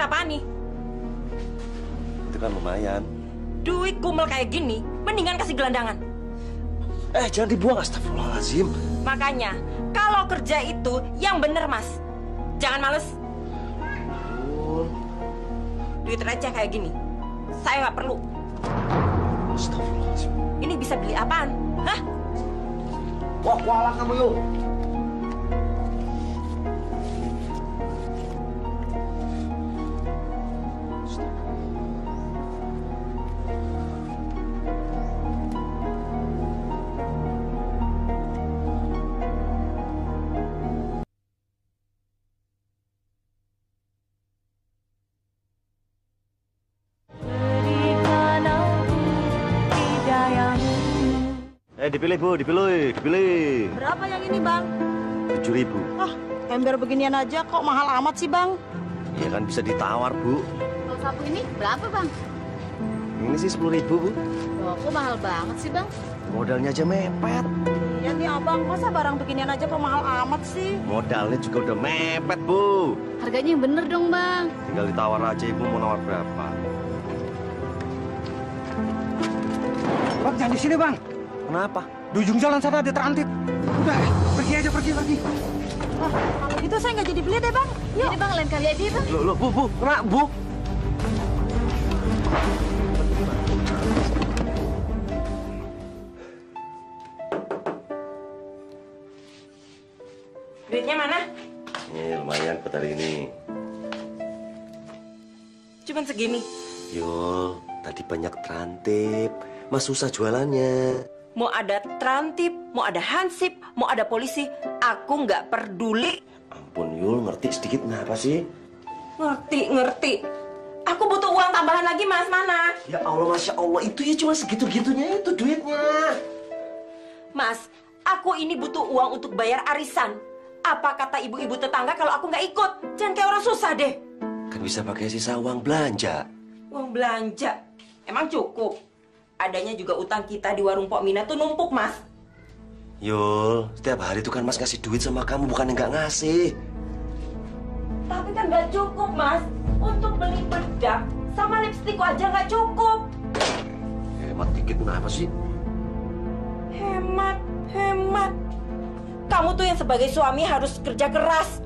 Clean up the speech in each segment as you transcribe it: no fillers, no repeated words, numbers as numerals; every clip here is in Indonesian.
apaan nih? Itu kan lumayan. Duit gumel kayak gini, mendingan kasih gelandangan. Jangan dibuang, astagfirullahaladzim. Makanya, kalau kerja itu yang bener, Mas. Jangan males. Duit receh kayak gini, saya nggak perlu. Astagfirullahaladzim. Ini bisa beli apaan? Hah? Wah, kualat kamu yuk. Dipilih Bu, dipilih. Berapa yang ini, Bang? 7.000. Ah, ember beginian aja kok mahal amat sih, Bang? Ya kan bisa ditawar, Bu. Kalau sapu ini berapa, Bang? Ini sih 10.000, Bu. Loh, kok mahal banget sih, Bang? Modalnya aja mepet. Iya nih, Abang. Masa barang beginian aja kok mahal amat sih? Modalnya juga udah mepet, Bu. Harganya yang bener dong, Bang. Tinggal ditawar aja, Ibu mau nawar berapa. Bang, jangan di sini, Bang. Kenapa? Di ujung jalan sana ada terantip. Udah, pergi aja, pergi lagi. Ah, kalau gitu saya nggak jadi beli deh, Bang. Yuk. Jadi, Bang, lain kali aja, Bang. Loh, Bu, kena, Bu. Duitnya mana? Ini lumayan buat hari ini. Cuman segini. Yul, tadi banyak terantip. Mas susah jualannya. Mau ada trantip, mau ada hansip, mau ada polisi, aku nggak peduli. Ampun, Yul, ngerti sedikit kenapa sih? Ngerti. Aku butuh uang tambahan lagi, Mas. Mana? Ya Allah, Masya Allah, itu ya cuma segitu-gitunya itu duitnya. Mas, aku ini butuh uang untuk bayar arisan. Apa kata ibu-ibu tetangga kalau aku nggak ikut? Jangan kayak orang susah deh. Kan bisa pakai sisa uang belanja. Uang belanja? Emang cukup? Adanya juga utang kita di warung Pok Mina tuh numpuk, Mas. Yul, setiap hari itu kan Mas ngasih duit sama kamu, bukan nggak ngasih. Tapi kan nggak cukup, Mas. Untuk beli bedak sama lipstik aja nggak cukup. Hemat dikit kenapa sih? Hemat. Kamu tuh yang sebagai suami harus kerja keras.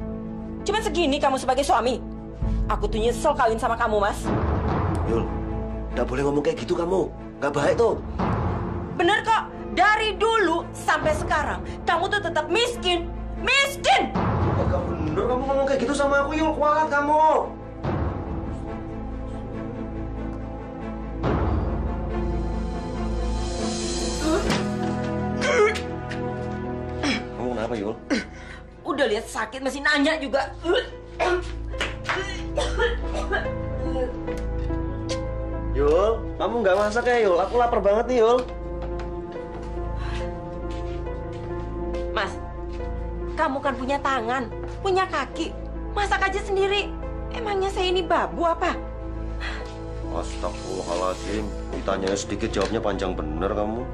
Cuman segini kamu sebagai suami. Aku tuh nyesel kawin sama kamu, Mas. Yul, nggak boleh ngomong kayak gitu kamu. Nggak baik tuh. Bener kok. Dari dulu sampai sekarang, kamu tuh tetap miskin. Miskin! Nggak bener kamu ngomong kayak gitu sama aku, Yul. Kualat kamu. Kamu kenapa, Yul? Udah lihat sakit masih nanya juga. Yul, kamu nggak masak ya, Yul? Aku lapar banget nih, Yul. Mas, kamu kan punya tangan, punya kaki. Masak aja sendiri. Emangnya saya ini babu apa? Astagfirullahaladzim. Ditanya sedikit, jawabnya panjang bener kamu.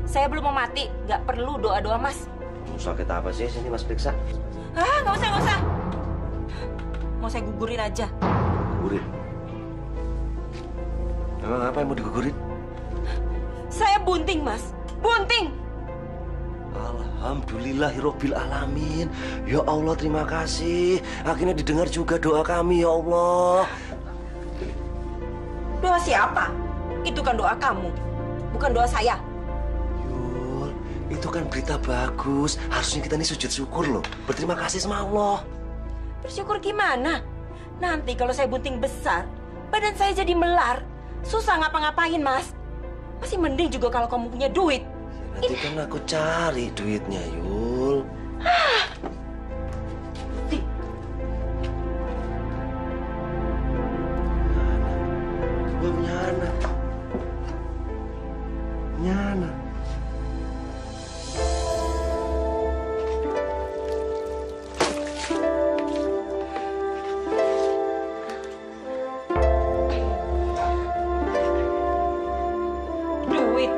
Saya belum mau mati. Nggak perlu doa-doa, Mas. Kamu sakit apa sih? Sini Mas periksa. Nggak usah. Mau saya gugurin aja. Gugurin? Emang apa yang mau digugurin? Saya bunting, Mas. Bunting! Alhamdulillahirobbil alamin. Ya Allah, terima kasih. Akhirnya didengar juga doa kami, ya Allah. Doa siapa? Itu kan doa kamu, bukan doa saya. Yul, itu kan berita bagus. Harusnya kita ini sujud syukur loh. Berterima kasih sama Allah. Bersyukur gimana? Nanti kalau saya bunting besar, badan saya jadi melar. Susah ngapa-ngapain, Mas. Masih mending juga kalau kamu punya duit. Nanti kan aku cari duitnya, Yul. Gua punya anak. Punya anak.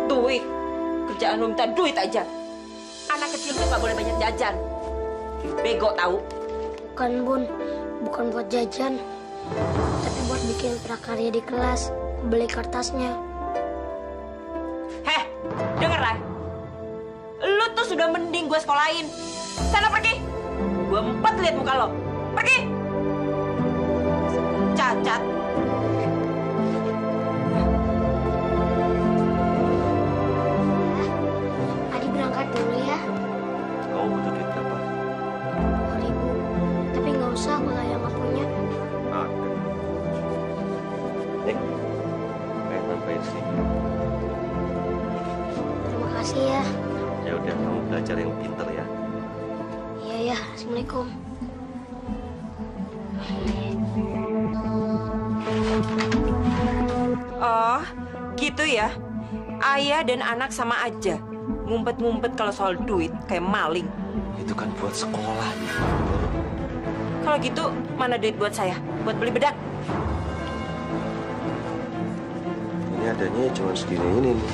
Duit. Kerjaan lu minta duit aja. Anak kecil tuh gak boleh banyak jajan. Bego tahu. Bukan, Bun. Bukan buat jajan. Tapi buat bikin prakarya di kelas, beli kertasnya. Heh, denger lah. Lu tuh sudah mending gue sekolahin. Sana pergi. Gue empat lihat muka lo. Pergi. Cacat. Adi berangkat dulu ya. Kamu butuh duit berapa? 2.000. Tapi nggak usah kalau yang nggak punya. Ada. Kayak tambahin sih. Terima kasih ya. Ya udah, kamu belajar yang pinter ya. Iya ya. Assalamualaikum. Oh, gitu ya. Ayah dan anak sama aja. Ngumpet-ngumpet kalau soal duit kayak maling. Itu kan buat sekolah. Kalau gitu, mana duit buat saya? Buat beli bedak? Ini adanya cuma segini ini nih.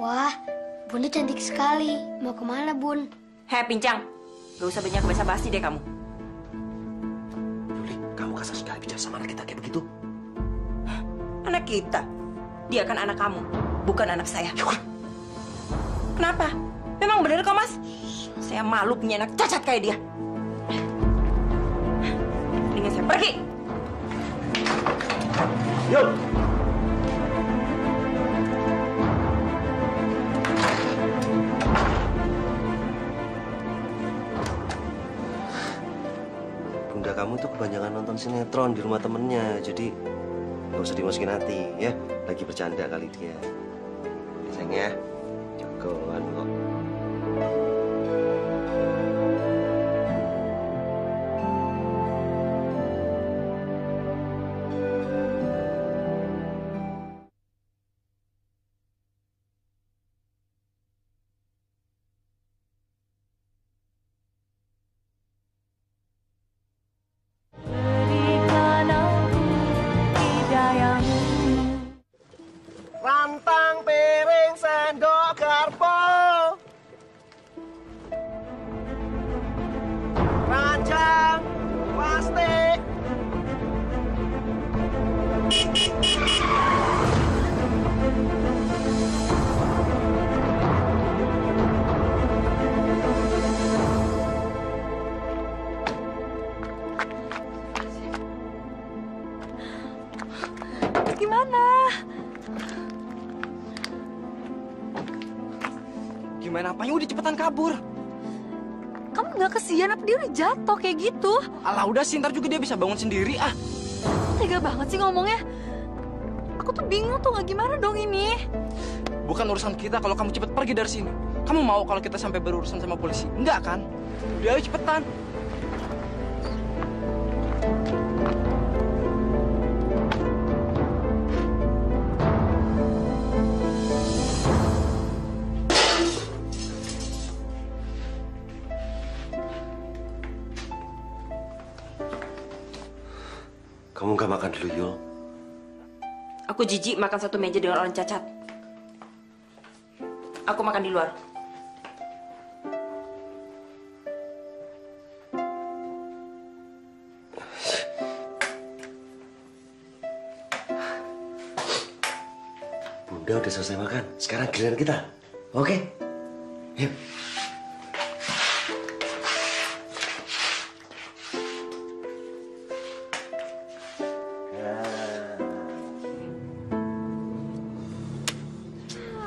Wah, Bunda cantik sekali. Mau kemana, Bun? Hei, Pincang. Gak usah banyak basa-basi deh kamu. Yuli, kamu kasar sekali bicara sama anak kita kayak begitu. Anak kita. Dia kan anak kamu, bukan anak saya. Kenapa? Memang benar kok, Mas? Saya malu punya anak cacat kayak dia. Mendingan saya pergi. Yuk! Bunda kamu tuh kebanyakan nonton sinetron di rumah temennya, jadi nggak usah dimasukin hati, ya. Lagi bercanda kali dia. Sayang ya, jagoan kok. Rantang, piring, sendok, garpu, ranjang, plastik. Gimana? Gimana apanya udah cepetan kabur. Kamu nggak kesian apa dia udah jatuh kayak gitu? Alah udah sih, ntar juga dia bisa bangun sendiri ah. Tega banget sih ngomongnya. Aku tuh bingung tuh nggak gimana dong ini. Bukan urusan kita kalau kamu cepet pergi dari sini. Kamu mau kalau kita sampai berurusan sama polisi? Enggak kan? Udah ayo cepetan. Kamu gak makan dulu, Yul? Aku jijik makan satu meja dengan orang cacat. Aku makan di luar. Bunda udah selesai makan. Sekarang giliran kita. Oke? Yuk.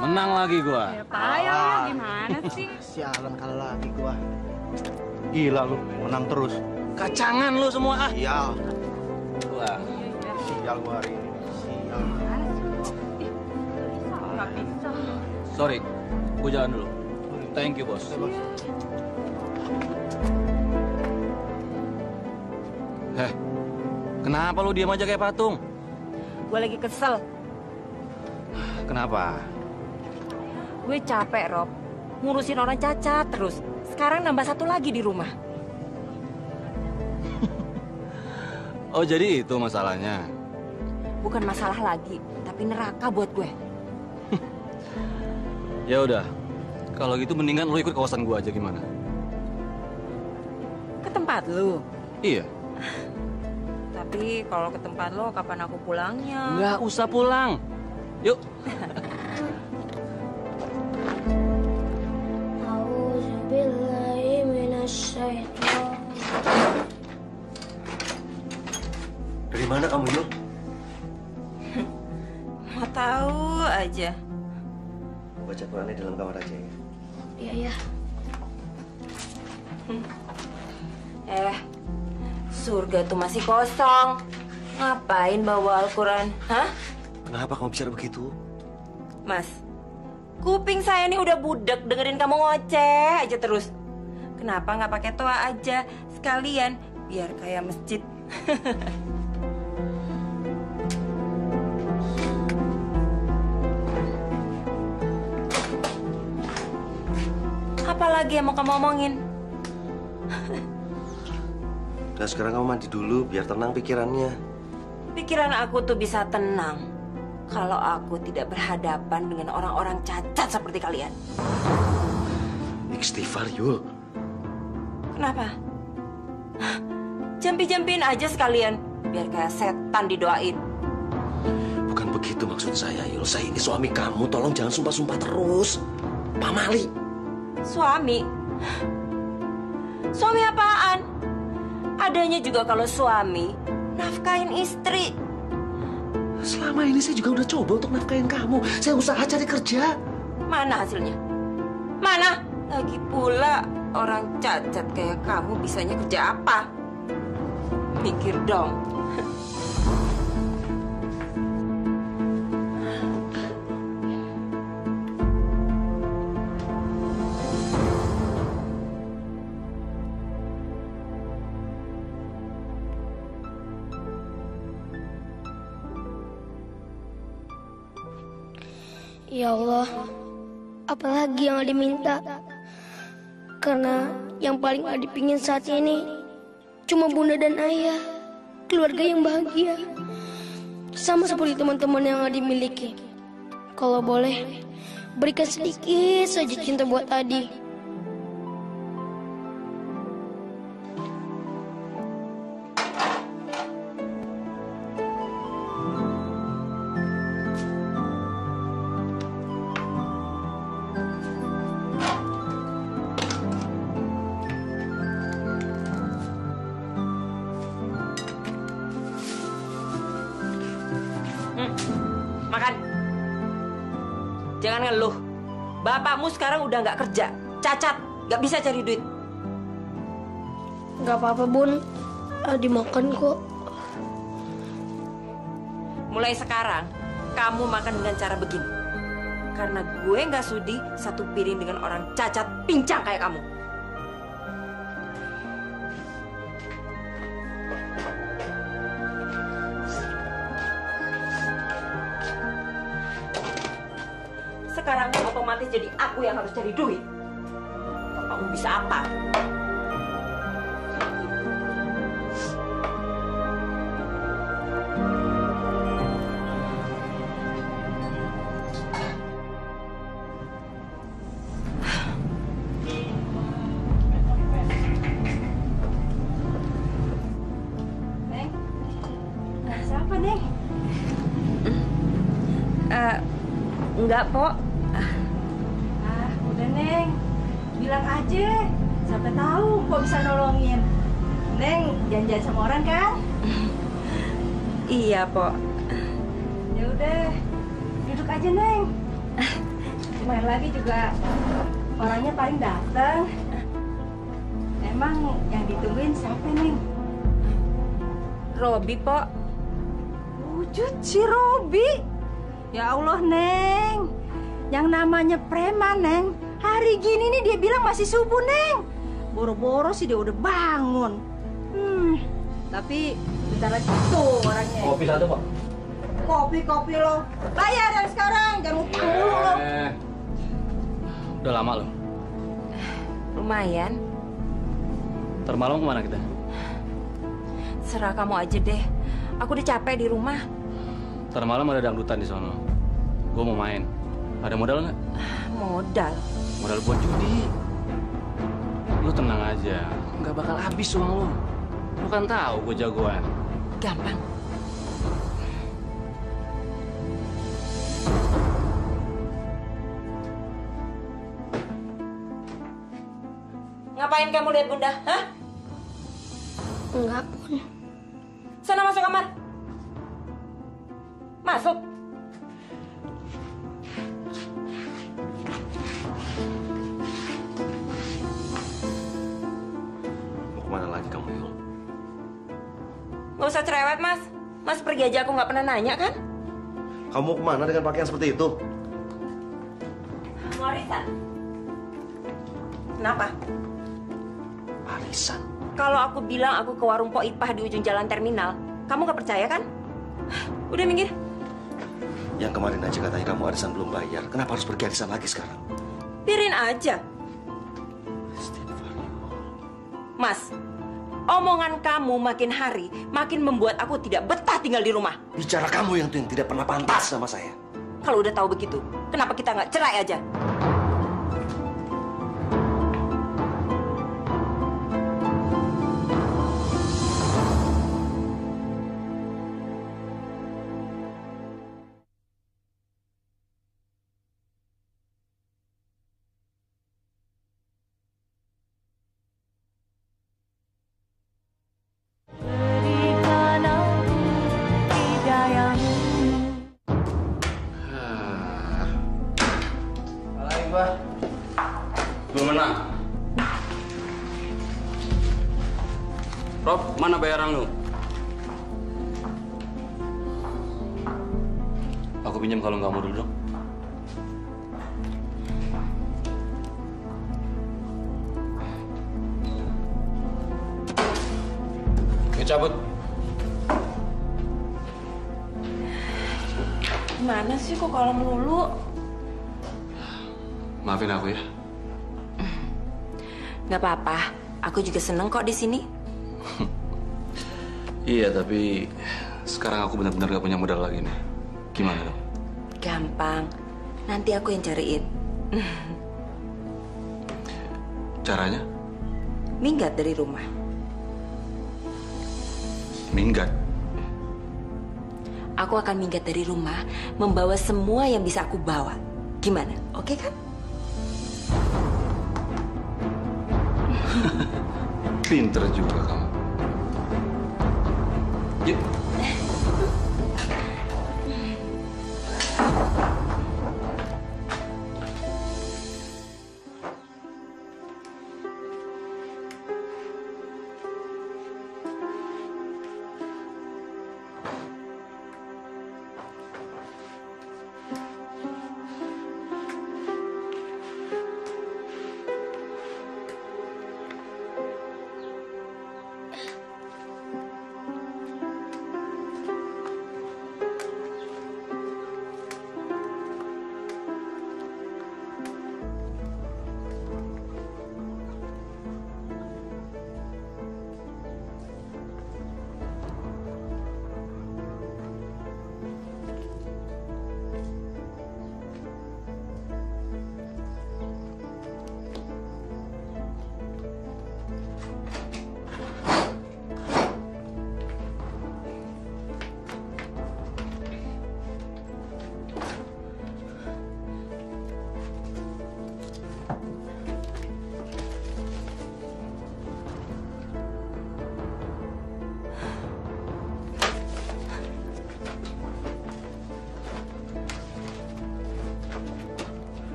Menang lagi gua. Payah, gimana sih? Sialan kalah lagi gua. Gila lu, menang terus. Kacangan lu semua ah. Sial. Wah. Sial gua hari ini. Sial. Sorry, gua jalan dulu. Thank you, bos. Kenapa lu diam aja kayak patung? Gue lagi kesel. Kenapa? Gue capek, Rob. Ngurusin orang cacat terus. Sekarang nambah satu lagi di rumah. Oh, jadi itu masalahnya. Bukan masalah lagi, tapi neraka buat gue. Ya udah. Kalau gitu mendingan lo ikut kawasan gua aja gimana? Ke tempat lu. Iya. Tapi kalau ke tempat lo, kapan aku pulangnya? Nggak usah pulang. Yuk. A'udzubillahi minasyaitonir. Dari mana kamu, Yul? Mau tahu aja. Baca Qurannya dalam kamar aja ya. Iya, ya. Surga tuh masih kosong. Ngapain bawa Al-Quran? Hah? Kenapa kamu bicara begitu? Mas, kuping saya ini udah budek dengerin kamu ngoceh aja terus. Kenapa nggak pakai toa aja sekalian biar kayak masjid? Apalagi yang mau kamu omongin? Nah sekarang kamu mandi dulu biar tenang pikirannya. Pikiran aku tuh bisa tenang kalau aku tidak berhadapan dengan orang-orang cacat seperti kalian. Istighfar, Yul. Kenapa? Jampi-jampiin aja sekalian biar kayak setan didoain. Bukan begitu maksud saya, Yul. Saya ini suami kamu. Tolong jangan sumpah-sumpah terus. Pak Mali. Suami? Suami apaan? Adanya juga kalau suami nafkahin istri. Selama ini saya juga udah coba untuk nafkahin kamu. Saya usaha cari kerja. Mana hasilnya? Mana? Lagi pula orang cacat kayak kamu bisanya kerja apa? Mikir dong. Ya Allah, apalagi yang Adi minta? Karena yang paling Adi pingin saat ini cuma bunda dan ayah, keluarga yang bahagia. Sama seperti teman-teman yang Adi miliki. Kalau boleh, berikan sedikit saja cinta buat Adi. Makan. Jangan ngeluh. Bapakmu sekarang udah nggak kerja, cacat, nggak bisa cari duit. Gak apa-apa bun, Adi makan kok. Mulai sekarang, kamu makan dengan cara begini. Karena gue nggak sudi satu piring dengan orang cacat pincang kayak kamu. Sekarang otomatis jadi aku yang harus cari duit. Kamu bisa apa? Neng, siapa Neng? Enggak, Pok. Udah, Neng. Bilang aja. Siapa tahu Pok bisa nolongin. Neng, janjian sama orang kan? Iya, Pok. Ya udah. Duduk aja, Neng. Kemarin lagi juga orangnya paling datang. Emang yang ditungguin siapa, Neng? Robi, Pok. Wujud si Robi. Ya Allah, Neng. Yang namanya preman, Neng. Hari gini nih dia bilang masih subuh, Neng. Boro-boro sih dia udah bangun. Tapi bentar lagi tuh orangnya. Kopi satu, Pak. Kopi lo. Bayar dari sekarang, jangan utang dulu lo. Udah lama loh. Lumayan. Ntar malam kemana kita? Serah kamu aja deh. Aku udah capek di rumah. Ntar malam ada dangdutan di sono. Gue mau main. Ada modal nggak? Modal? Modal buat judi. Lu tenang aja, nggak bakal habis uang lu. Lu kan tahu gue jagoan. Gampang. Ngapain kamu lihat Bunda? Hah? Enggak, Bun. Sana masuk kamar. Masuk. Mau kemana lagi kamu, Yul? Nggak usah cerewet, Mas. Mas pergi aja, aku nggak pernah nanya, kan? Kamu mau kemana dengan pakaian seperti itu? Mau arisan. Kenapa? Arisan? Kalau aku bilang aku ke warung Pok Ipah di ujung jalan terminal, kamu nggak percaya, kan? Udah minggir. Yang kemarin aja katanya kamu arisan belum bayar. Kenapa harus pergi arisan lagi sekarang? Biarin aja. Mas, omongan kamu makin hari makin membuat aku tidak betah tinggal di rumah. Bicara kamu yang tidak pernah pantas sama saya. Kalau udah tahu begitu, kenapa kita nggak cerai aja? Belum menang. Rob, mana bayaran lu? Aku pinjam kalau nggak mau dulu dong. Oke, cabut. Gimana sih kok kalau melulu? Maafin aku ya. Nggak apa-apa, aku juga seneng kok di sini. Iya, tapi sekarang aku benar-benar gak punya modal lagi nih. Gimana dong? Gampang, nanti aku yang cariin. Caranya? Minggat dari rumah. Minggat? Aku akan minggat dari rumah, membawa semua yang bisa aku bawa. Gimana? Oke kan? Pinter juga kamu. Yuk.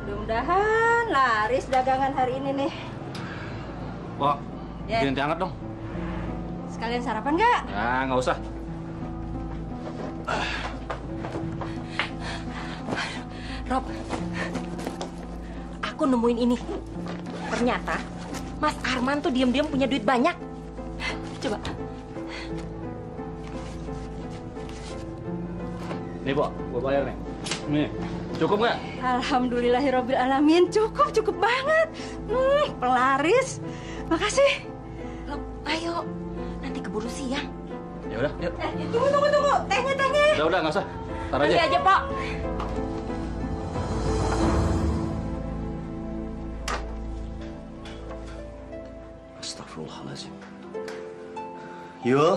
Mudah-mudahan laris dagangan hari ini nih. Pak, Ya. Bikin teh hangat dong. Sekalian sarapan nggak? Ya, nggak usah. Rob, aku nemuin ini. Ternyata Mas Arman tuh diam-diam punya duit banyak. Coba. Nih, Pok, gua bayar nih. Nih, cukup nggak? Alhamdulillahirobbil alamin, cukup banget. Pelaris. Makasih. Rob, ayo. Nanti keburu siang. Ya udah, yuk. Tunggu. Tehnya. Udah, nggak usah. Tar Nanti aja. aja, Pak. Astagfirullahaladzim. Yul.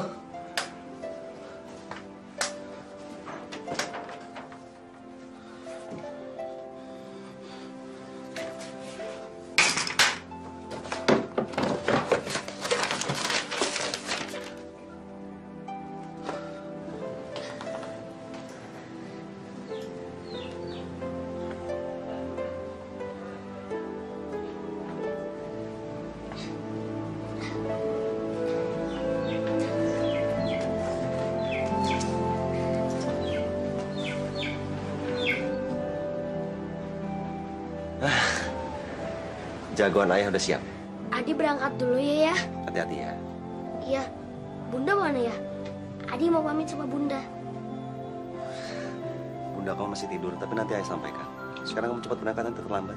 Jagoan ayah udah siap. Adi berangkat dulu ya. Hati-hati ya. Iya. Bunda mana ya? Adi mau pamit sama Bunda. Bunda kamu masih tidur, tapi nanti ayah sampaikan. Sekarang kamu cepat berangkat, nanti terlambat.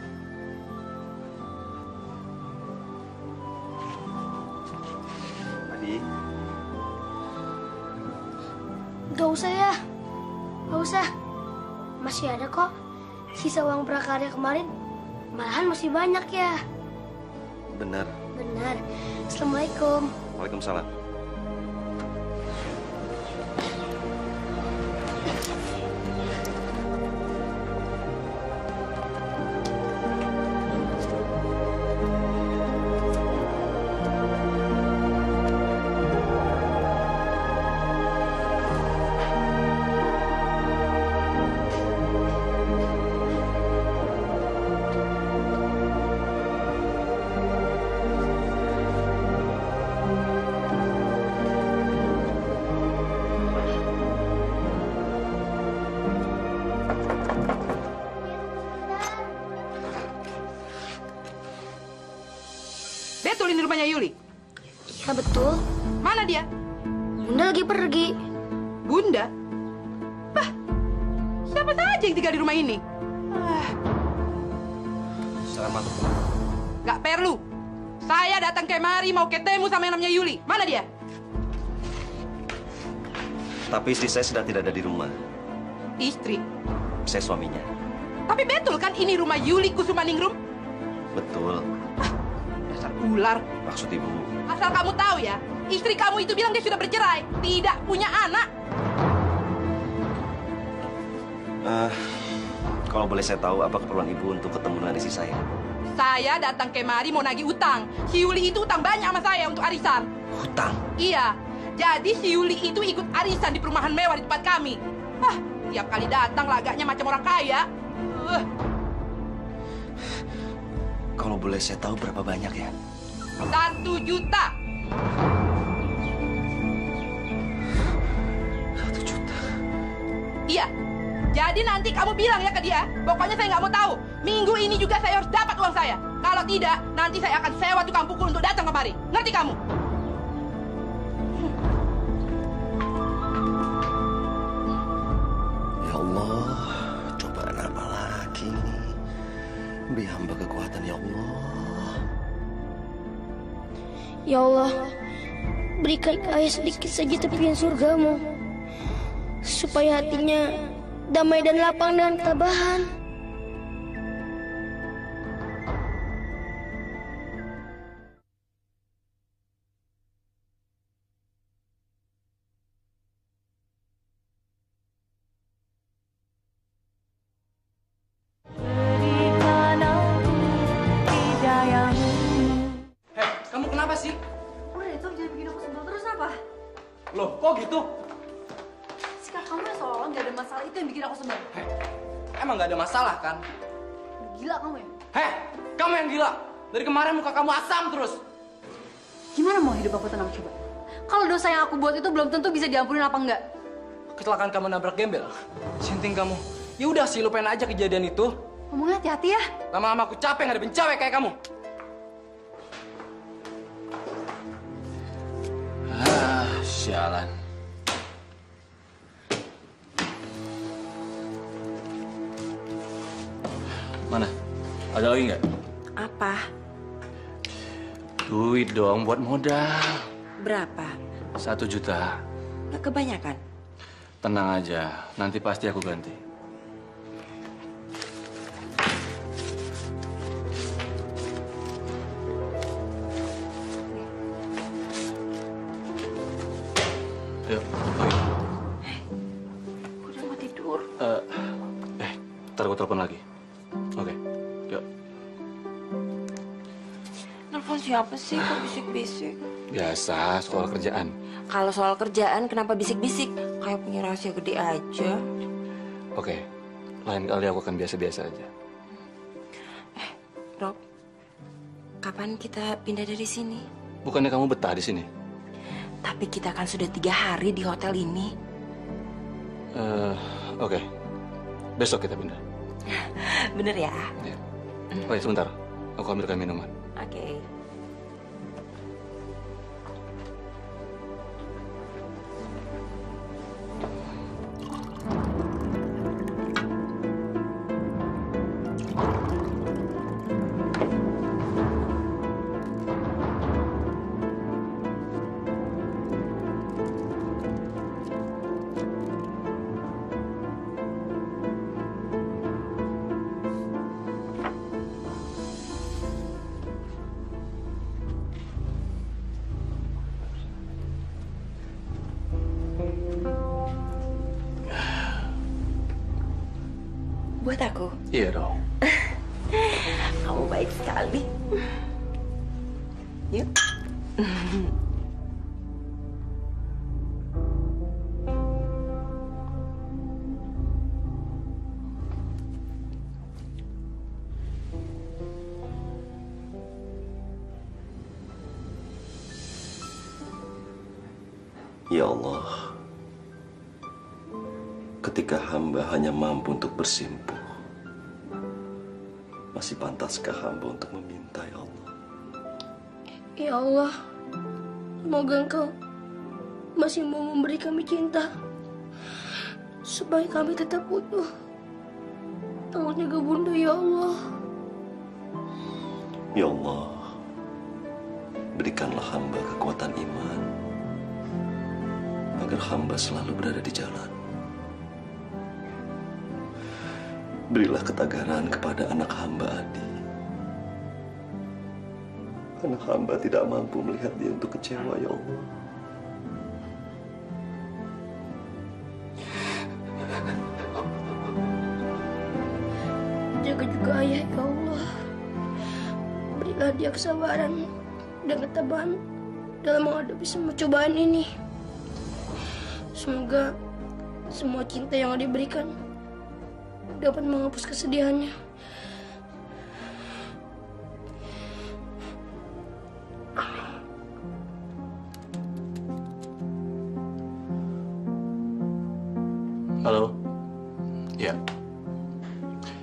Adi. Gak usah ya. Gak usah. Masih ada kok. Sisa uang prakarya kemarin. Malahan masih banyak ya. Benar. Benar. Assalamualaikum. Waalaikumsalam. Betul ini rumahnya Yuli? Ya betul. Mana dia? Bunda lagi pergi. Bunda? Bah, siapa saja yang tinggal di rumah ini? Selamat. Gak perlu. Saya datang kemari mau ketemu sama yang namanya Yuli. Mana dia? Tapi istri saya sedang tidak ada di rumah. Istri? Saya suaminya. Tapi betul kan ini rumah Yuli Kusumaningrum? Betul. Dasar ular. Maksud ibu. Asal kamu tahu ya, istri kamu itu bilang dia sudah bercerai, tidak punya anak. Kalau boleh saya tahu apa keperluan ibu untuk ketemu dengan istri saya? Saya datang kemari mau nagih utang. Si Yuli itu utang banyak sama saya untuk arisan. Hutang? Iya. Jadi si Yuli itu ikut arisan di perumahan mewah di tempat kami. Tiap kali datang lagaknya macam orang kaya. Kalau boleh saya tahu berapa banyak ya? 1 juta. 1 juta? Iya. Jadi nanti kamu bilang ya ke dia, pokoknya saya nggak mau tahu. Minggu ini juga saya harus dapat uang saya. Kalau tidak, nanti saya akan sewa tukang pukul untuk datang kemari. Ngerti kamu? Ya Allah, cobaan apa lagi nih? Beri hamba kekuatan ya Allah. Ya Allah, berikan ke ayah sedikit saja tepian surgamu, supaya hatinya damai dan lapang dengan ketabahan. Kamu kenapa sih? Udah itu jangan bikin aku sebel terus apa? Loh, kok gitu? Sikap kamu yang seolah nggak ada masalah itu yang bikin aku sebel. Emang nggak ada masalah kan? Gila kamu ya? Kamu yang gila. Dari kemarin muka kamu asam terus. Gimana mau hidup aku tenang coba? Kalau dosa yang aku buat itu belum tentu bisa diampunin apa enggak? Kecelakaan kamu nabrak gembel. Sinting kamu. Ya udah sih, lupain aja kejadian itu. Ngomongnya hati-hati ya. Lama-lama aku capek ngadepin cewek kayak kamu. Sialan. Mana? Ada lagi nggak? Apa? Duit dong buat modal. Berapa? 1 juta. Nggak kebanyakan? Tenang aja, nanti pasti aku ganti. Yuk, oke. Udah mau tidur. Ntar gue telepon lagi. Oke, yuk. Nelfon siapa sih kok bisik-bisik? Biasa, soal kerjaan. Kalau soal kerjaan kenapa bisik-bisik? Kayak punya rahasia gede aja. Oke, lain kali aku akan biasa-biasa aja. Rob, kapan kita pindah dari sini? Bukannya kamu betah di sini? Tapi kita kan sudah 3 hari di hotel ini. Oke. Besok kita pindah. Bener ya? Ya. Oh ya, sebentar. Aku ambilkan minuman. Oke. Buat aku? Iya dong. Kamu baik sekali. Yuk. Ya Allah, ketika hamba hanya mampu untuk bersimpuh, masih pantaskah hamba untuk meminta, ya Allah? Ya Allah, semoga Engkau masih mau memberi kami cinta, supaya kami tetap utuh. Tolong jaga Bunda, ya Allah. Ya Allah, berikanlah hamba kekuatan iman, agar hamba selalu berada di jalan. Berilah ketagaran kepada anak hamba Adi. Anak hamba tidak mampu melihat dia untuk kecewa, ya Allah. Jaga juga ayah, ya Allah. Berilah dia kesabaran dan ketabahan dalam menghadapi semua cobaan ini. Semoga semua cinta yang diberikan dapat menghapus kesedihannya. Halo? Ya.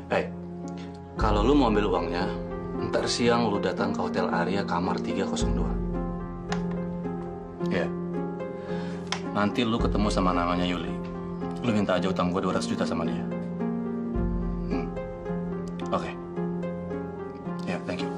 Hey, kalau lu mau ambil uangnya, ntar siang lu datang ke Hotel Aria kamar 302. Ya. Nanti lu ketemu sama namanya Yuli. Lu minta aja utang gua 200 juta sama dia. Oke. Ya, thank you.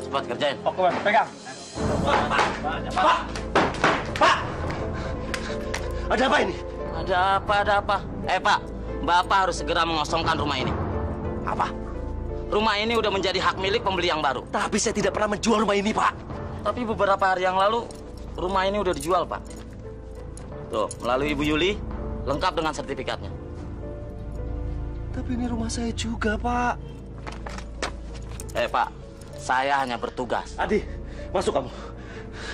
Cepat kerjain. Oke, Bang. Pegang. Pak! Ada apa ini? Ada apa? Pak, Bapak harus segera mengosongkan rumah ini. Apa? rumah ini udah menjadi hak milik pembeli yang baru. Tapi saya tidak pernah menjual rumah ini, Pak. Tapi beberapa hari yang lalu, rumah ini udah dijual, Pak. Tuh, melalui Ibu Yuli, lengkap dengan sertifikatnya. Tapi ini rumah saya juga, Pak. Pak, saya hanya bertugas. Adi, masuk kamu.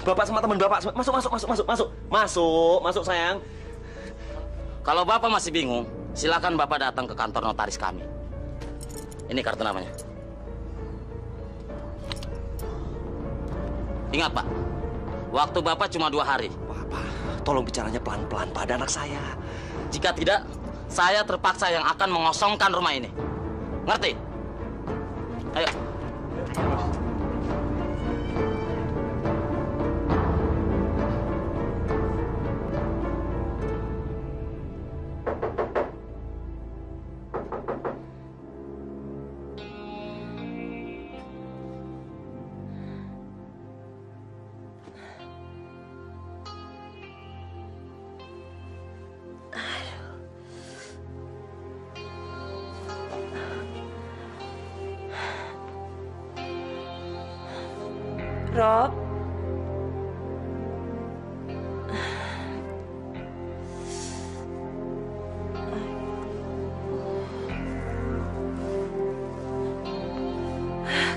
Bapak sama teman Bapak, masuk, sayang. Kalau Bapak masih bingung, silakan Bapak datang ke kantor notaris kami. Ini kartu namanya. Ingat, Pak, waktu Bapak cuma 2 hari. Bapak, tolong bicaranya pelan-pelan pada anak saya. Jika tidak, saya terpaksa yang akan mengosongkan rumah ini. Ngerti? Ayo. Rob.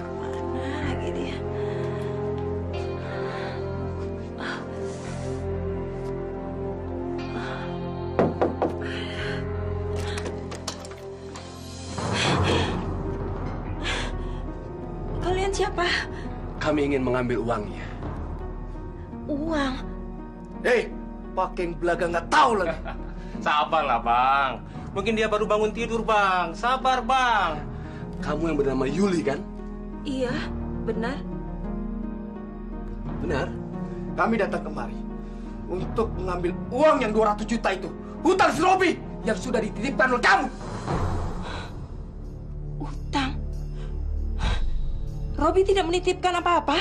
Kemana lagi dia? Kalian siapa? Kami ingin mengambil uangnya. Uang? Hei, pakai belaga nggak tahu lagi. Sabarlah, Bang. Mungkin dia baru bangun tidur, Bang. Sabar, Bang. Kamu yang bernama Yuli, kan? Iya, benar. Benar. Kami datang kemari untuk mengambil uang yang 200 juta itu. Hutang si Robi yang sudah dititipkan oleh kamu. Utang? Robi tidak menitipkan apa-apa?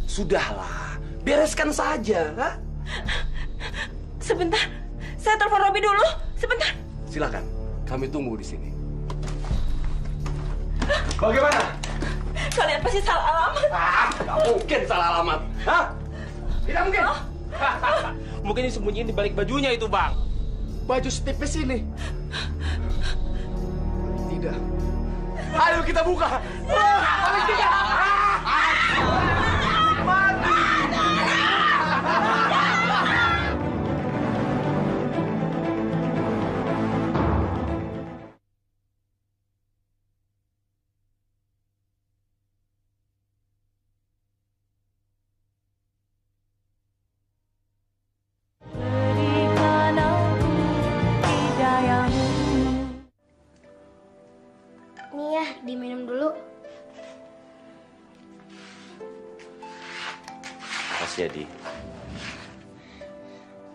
Sudahlah, bereskan saja. Ha? Sebentar, saya telepon Robi dulu. Sebentar. Silakan, kami tunggu di sini. Bagaimana? Kalian pasti salah alamat. Nggak mungkin salah alamat. Hah? Tidak mungkin. Mungkin disembunyiin di balik bajunya itu, Bang. Baju setipis ini. Tidak. Ayo kita buka. Paling tidak. Nih ya, diminum dulu. Makasih, Adi.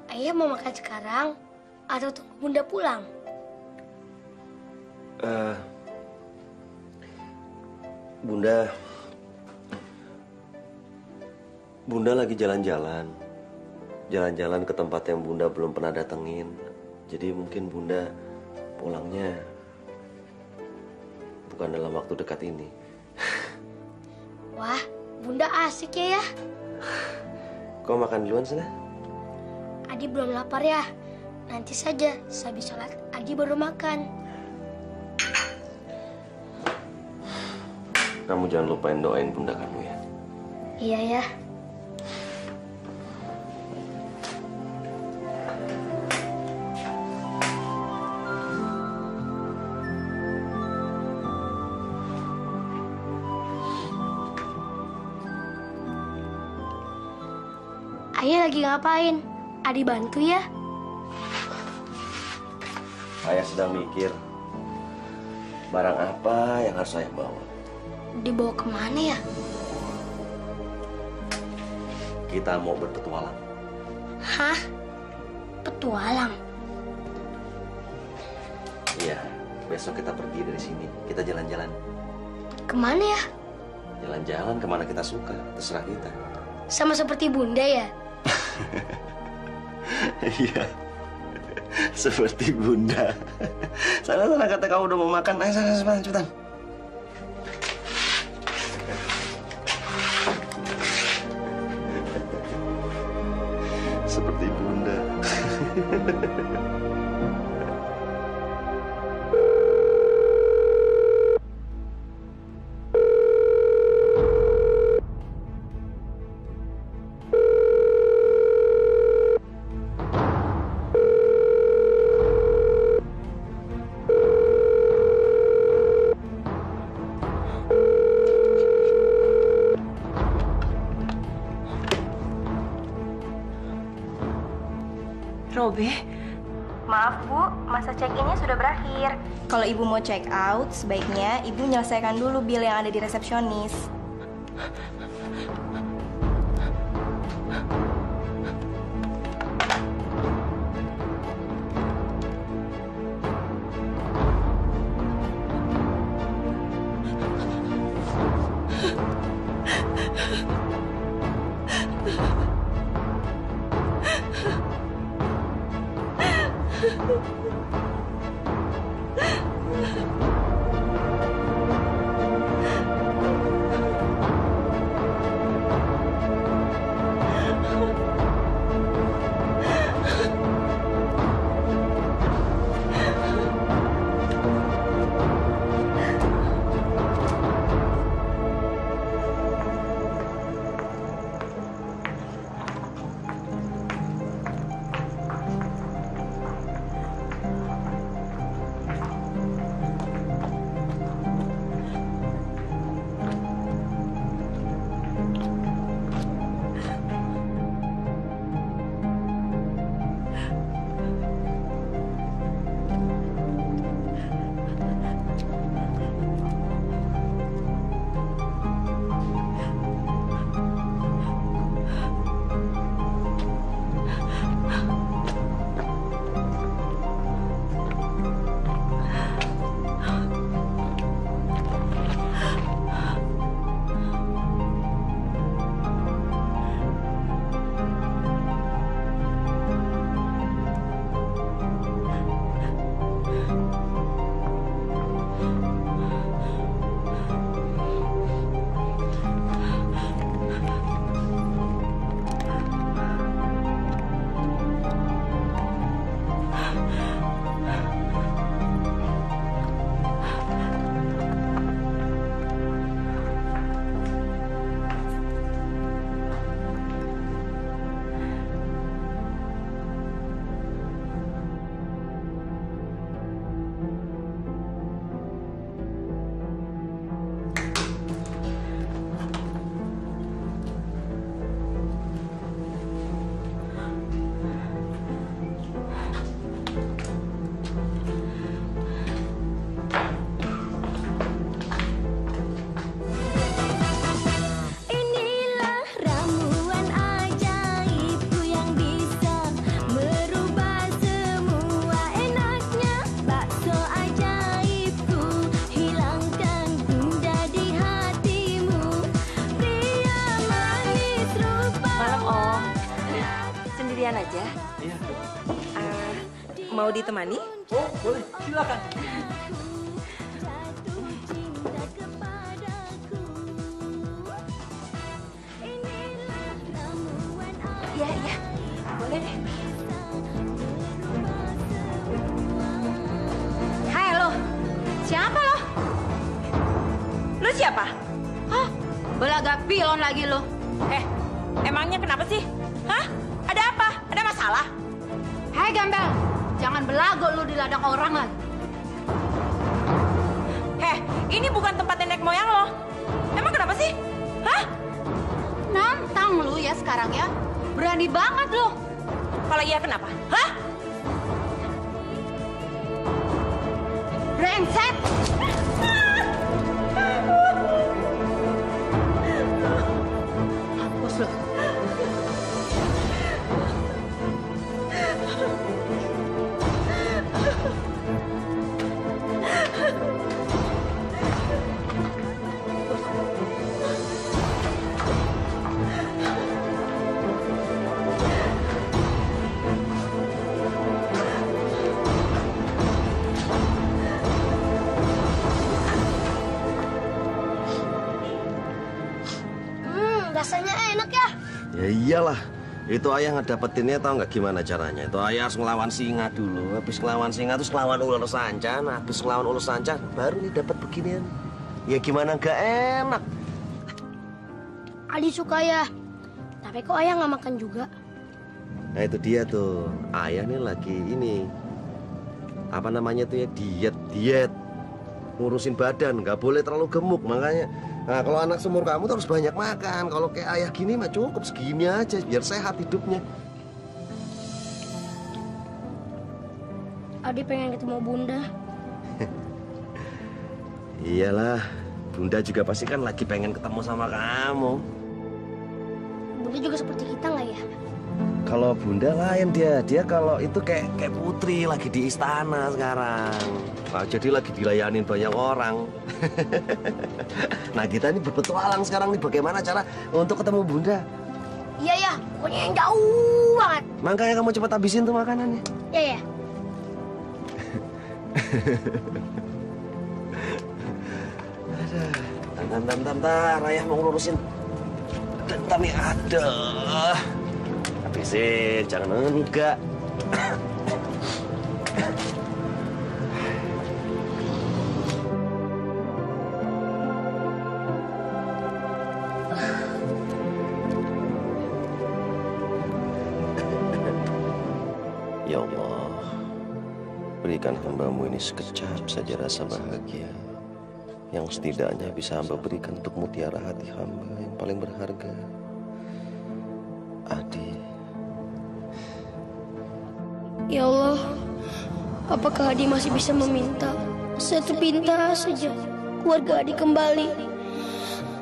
Ayah mau makan sekarang atau tunggu Bunda pulang? Bunda lagi jalan-jalan. Jalan-jalan ke tempat yang Bunda belum pernah datengin. Jadi mungkin Bunda pulangnya bukan dalam waktu dekat ini. Wah, Bunda asik ya. Kau makan duluan sana? Adi belum lapar ya. Nanti saja, sehabis sholat Adi baru makan. Kamu jangan lupain doain Bunda kamu ya. Iya ya. Ayah lagi ngapain? Adi bantu ya? Saya sedang mikir barang apa yang harus saya bawa. Dibawa kemana ya? Kita mau berpetualang. Hah? Petualang? Iya, besok kita pergi dari sini. Kita jalan-jalan. Kemana ya? Jalan-jalan kemana kita suka, terserah kita. Sama seperti Bunda ya? Iya, seperti Bunda. Sana kata kamu udah mau makan. Ayo sana cepetan. seperti Bunda. Robe, maaf Bu, masa check-innya sudah berakhir. Kalau Ibu mau check out, sebaiknya Ibu menyelesaikan dulu bil yang ada di resepsionis. Aja. Iya. Mau ditemani? Oh, boleh. Silakan. Iya, iya. Boleh deh. Hai lo. Siapa lo? Lo siapa? Hah? Belaga pilon lagi lo. Emangnya kenapa sih? Hah? Ada apa? Ada masalah? Hei gembel, jangan belago lu di ladang orang lagi. Ini bukan tempat nenek moyang lo. Emang kenapa sih? Hah? Nantang lu ya sekarang ya. Berani banget lu. Kalau iya kenapa? Hah? Brengsek. Hapus lu. Rasanya enak ya? Ya iyalah, Itu ayah ngedapetinnya tahu nggak gimana caranya? Itu ayah harus ngelawan singa dulu. Habis ngelawan singa terus ngelawan ular sanca. Nah, habis ngelawan ular sanca baru nih dapat beginian. Ya gimana nggak enak? Adi suka ya. Tapi kok ayah nggak makan juga? Nah itu dia tuh. Ayah nih lagi ini. Apa namanya tuh ya? Diet. Ngurusin badan, nggak boleh terlalu gemuk. Makanya, nah kalau anak seumur kamu tuh harus banyak makan. Kalau kayak ayah gini mah cukup segini aja biar sehat hidupnya. Adi pengen ketemu Bunda. Iyalah, Bunda juga pasti kan lagi pengen ketemu sama kamu. Bunda juga seperti kita nggak ya? Kalau Bunda lain dia kalau itu kayak putri lagi di istana sekarang. Nah, jadi lagi dilayanin banyak orang. Nah kita ini berpetualang sekarang nih bagaimana cara untuk ketemu Bunda. Iya ya, pokoknya yang jauh banget. Makanya kamu cepat habisin tuh makanannya. Iya ya. Bentar, ayah mau ngurusin dendam nih, aduh. Habisin, jangan enggak. Ya Allah, berikan hamba-Mu ini sekejap saja rasa bahagia yang setidaknya bisa hamba berikan untuk mutiara hati hamba yang paling berharga, Adi. Ya Allah, apakah Adi masih bisa meminta satu pinta saja keluarga Adi kembali?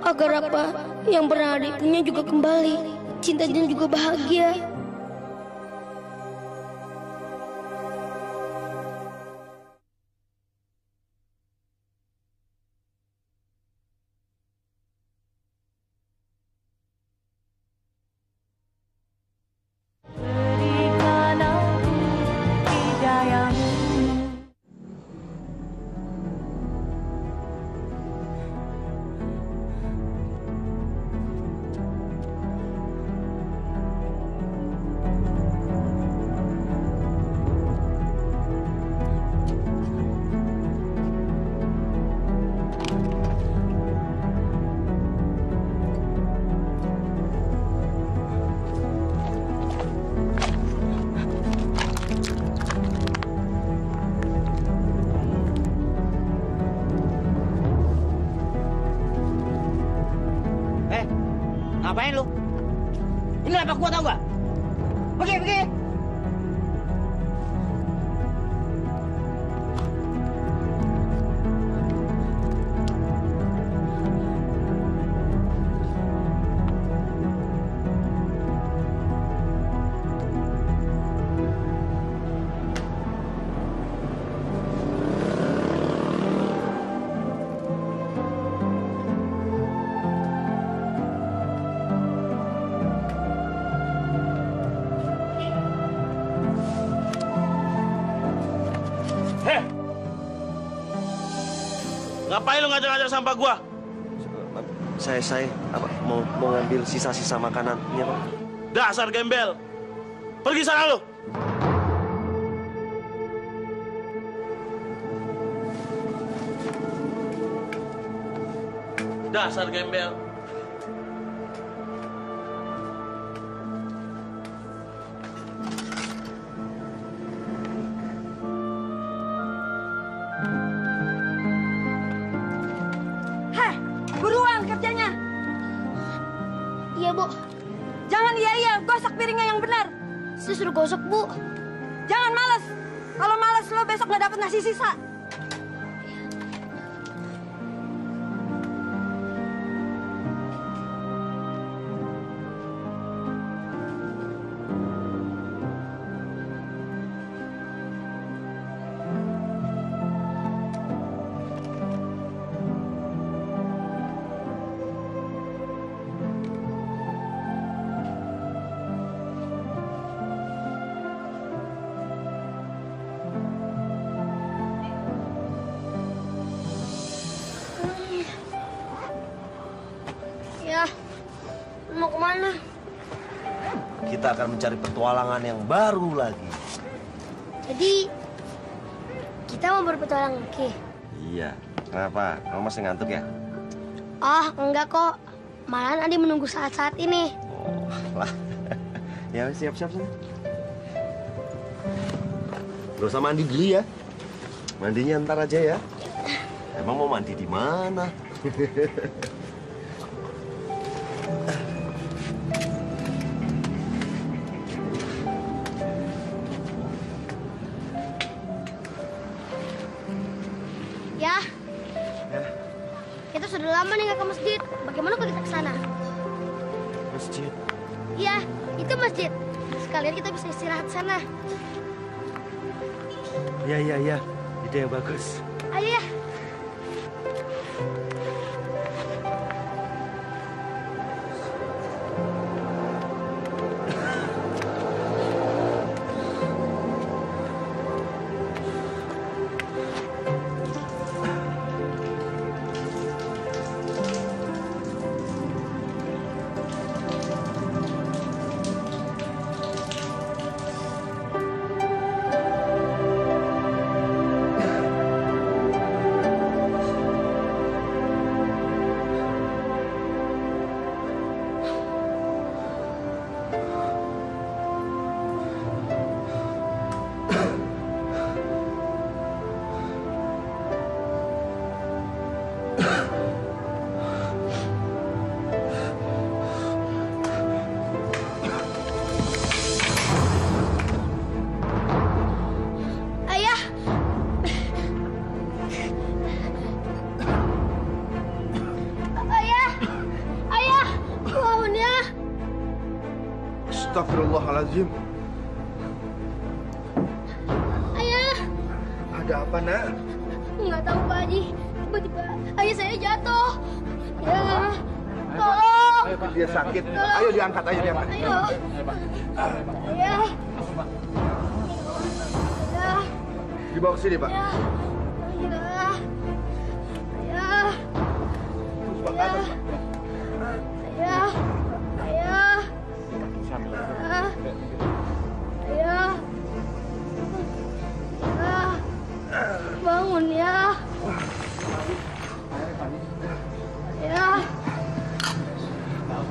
Agar apa yang pernah Adi punya juga kembali, cinta dan juga bahagia. Ngapain lu? Ini apa gua tau gak? Pergi. Ngapain lu ngajak-ngajak sampah gua? Saya apa mau ngambil sisa-sisa makanannya, Pak. Dasar gembel. Pergi sana lu. Dasar gembel. Iya, Bu. Jangan iya, gosok piringnya yang benar. Saya suruh gosok, Bu. Jangan malas. Kalau malas lo besok nggak dapet nasi sisa. kita akan mencari petualangan yang baru lagi. Jadi, kita mau berpetualang lagi? Iya. Kenapa? Kamu masih ngantuk ya? Oh, enggak kok. Malahan Adi menunggu saat-saat ini. Oh, lah. Ya, siap-siap sana. Gak usah mandi dulu ya. Mandinya ntar aja ya. Emang mau mandi di mana? Ya. Kita sudah lama nih nggak ke masjid. Bagaimana kalau kita ke sana? Masjid? Iya, itu masjid. Sekalian kita bisa istirahat sana. Iya. Ide yang bagus. Ayo ya. Astagfirullahaladzim. Ayah. Ada apa, Nak? Nggak tahu, Pak Haji. Tiba-tiba ayah saya jatuh. Ya, tolong. Dia sakit. Ayo diangkat, ayo diangkat. Ayo. Ayah. Ayah. Dibawa ke sini, Pak. Ayah. Ayah. Ayah. Ayah. Ayah. Ayah. Ayah. Ayah. Bangun ya. Ayah.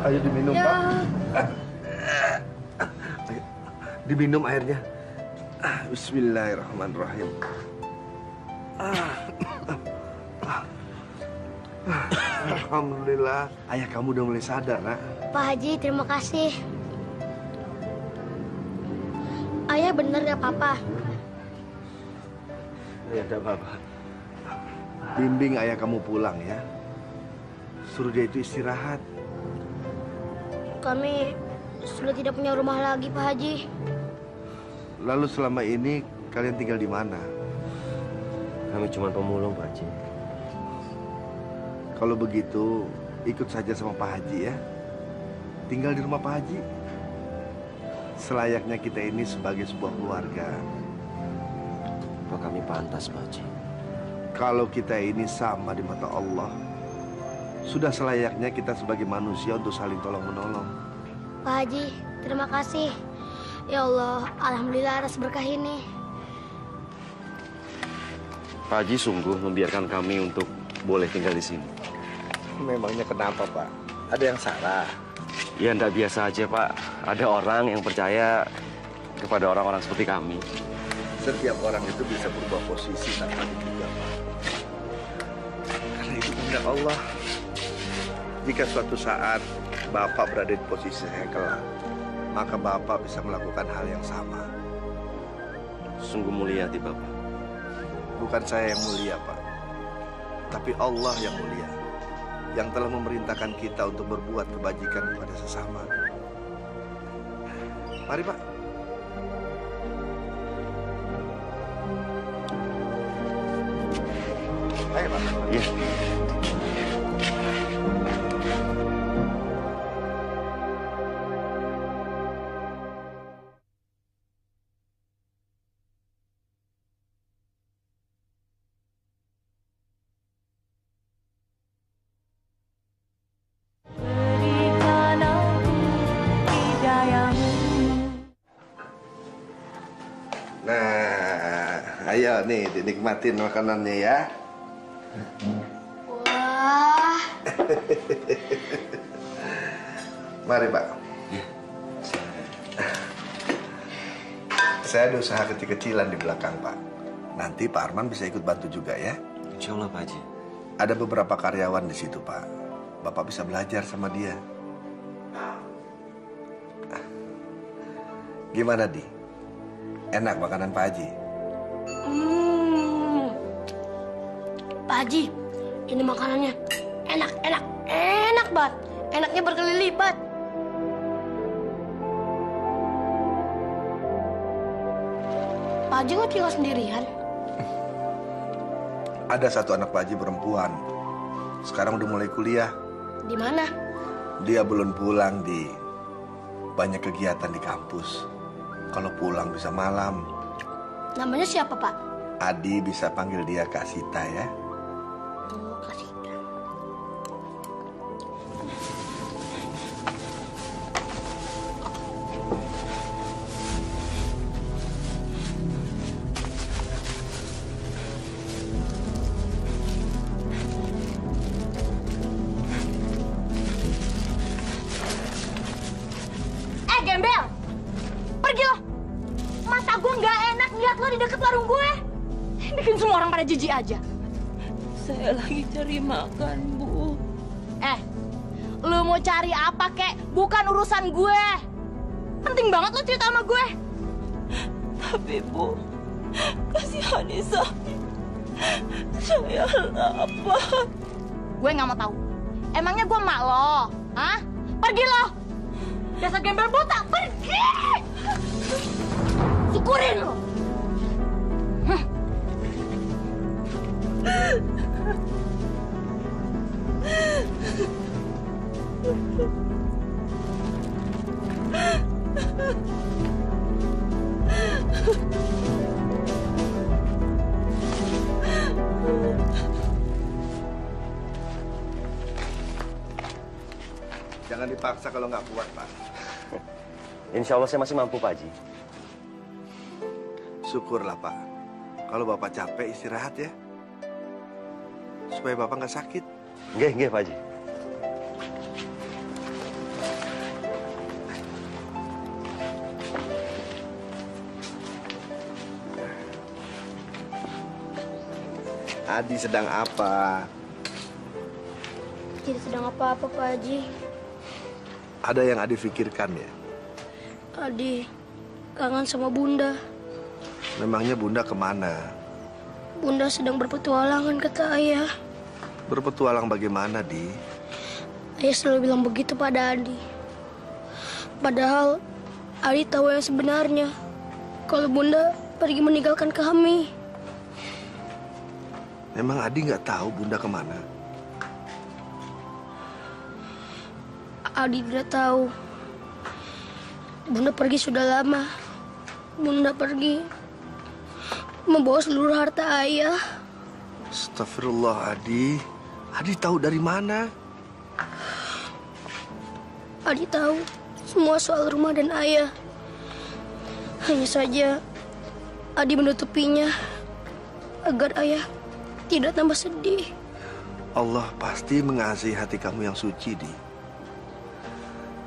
Ayo diminum, Ya. Pak. Ayo, diminum airnya. Bismillahirrahmanirrahim. Alhamdulillah, ayah kamu udah mulai sadar, Nak. Pak Haji, terima kasih. Ayah bener gak apa-apa? Ya, tidak apa-apa. Bimbing ayah kamu pulang ya. Suruh dia itu istirahat. Kami sudah tidak punya rumah lagi, Pak Haji. Lalu selama ini kalian tinggal di mana? Kami cuma pemulung, Pak Haji. Kalau begitu, ikut saja sama Pak Haji ya. Tinggal di rumah Pak Haji. Selayaknya kita ini sebagai sebuah keluarga. Apa kami pantas, Pak Haji? Kalau kita ini sama di mata Allah, sudah selayaknya kita sebagai manusia untuk saling tolong-menolong. Pak Haji, terima kasih. Ya Allah, alhamdulillah atas berkah ini. Pak Haji sungguh membiarkan kami untuk boleh tinggal di sini. Memangnya kenapa, Pak? Ada yang salah? Ya, enggak biasa aja, Pak. Ada orang yang percaya kepada orang-orang seperti kami. Setiap orang itu bisa berubah posisi tanpa diduga, Pak. Karena itu kehendak Allah. Jika suatu saat Bapak berada di posisi saya kelak, maka Bapak bisa melakukan hal yang sama. Sungguh mulia hati Bapak. Bukan saya yang mulia, Pak. Tapi Allah yang mulia, yang telah memerintahkan kita untuk berbuat kebajikan kepada sesama. Mari, Pak. Ayo, Pak. Iya. Berikan aku hidayahmu Ayo nih, dinikmatin makanannya ya. Wah. Mari, Pak. Saya ada usaha kecil-kecilan di belakang, Pak. Nanti Pak Arman bisa ikut bantu juga ya. Insya Allah, Pak Haji. Ada beberapa karyawan di situ, Pak. Bapak bisa belajar sama dia. Gimana, Di? Enak makanan Pak Haji? Pak Haji, ini makanannya enak banget. Enaknya berkali lipat. Pak Haji kok tinggal sendirian? Ada satu anak Pak Haji perempuan. Sekarang udah mulai kuliah. Di mana? Dia belum pulang, Di. Banyak kegiatan di kampus. Kalau pulang bisa malam. Namanya siapa, Pak? Adi bisa panggil dia Kak Sita ya. Oh, Kak Sita. Gembel! Pergi lo! Masa gue nggak enak lihat lo di deket warung gue? Bikin semua orang pada jijik aja. Saya lagi cari makan, Bu. Lo mau cari apa, kek? Bukan urusan gue. Penting banget lo cerita sama gue. Tapi, Bu, kasihan Nisa. Saya lapar. Gue nggak mau tahu. Emangnya gue emak lo? Hah? Pergi lo! Dasar gembel buta, pergi! Syukurin lo! Jangan dipaksa kalau nggak kuat, Pak. Insya Allah saya masih mampu, Pak Haji. Syukurlah, Pak. Kalau Bapak capek, istirahat ya. Supaya Bapak nggak sakit. Nggih, Pak Haji. Adi sedang apa? Tidak sedang apa-apa, Pak Haji. Ada yang Adi pikirkan ya? Adi kangen sama Bunda. Memangnya Bunda kemana? Bunda sedang berpetualangan, kata Ayah. Berpetualang bagaimana, Di? Ayah selalu bilang begitu pada Adi. Padahal Adi tahu yang sebenarnya. Kalau Bunda pergi meninggalkan kami. Memang Adi nggak tahu Bunda kemana? Adi tidak tahu. Bunda pergi sudah lama. Bunda pergi membawa seluruh harta Ayah. Astagfirullah, Adi. Adi tahu dari mana? Adi tahu semua soal rumah dan Ayah. Hanya saja Adi menutupinya agar Ayah tidak tambah sedih. Allah pasti mengasihi hati kamu yang suci, Di.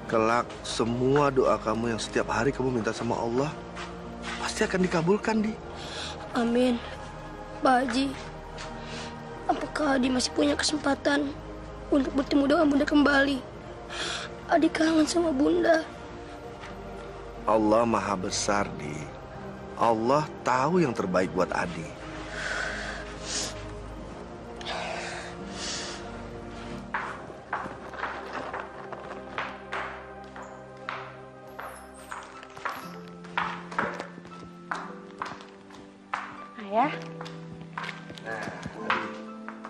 Kelak semua doa kamu yang setiap hari kamu minta sama Allah pasti akan dikabulkan, Di. Amin. Pak Haji, apakah Adi masih punya kesempatan untuk bertemu dengan Bunda kembali? Adi kangen sama Bunda. Allah Maha Besar, Di. Allah tahu yang terbaik buat Adi. Ayah. Nah,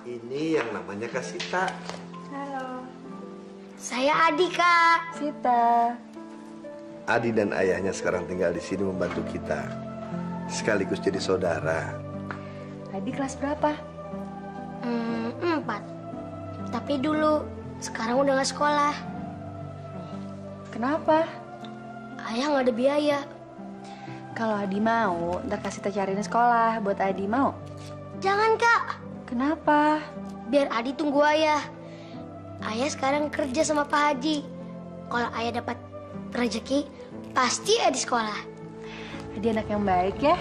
ini yang namanya Kak Sita. Halo. Saya Adi, Kak. Sita. Adi dan ayahnya sekarang tinggal di sini membantu kita. Sekaligus jadi saudara. Adi kelas berapa? 4. Tapi dulu, sekarang udah nggak sekolah. Kenapa? Ayah nggak ada biaya. Kalau Adi mau, ntar kasih Sita cariin sekolah buat Adi, mau? Jangan, Kak. Kenapa? Biar Adi tunggu ayah. Ayah sekarang kerja sama Pak Haji. Kalau ayah dapat rezeki, pasti Adi sekolah. Adi anak yang baik ya.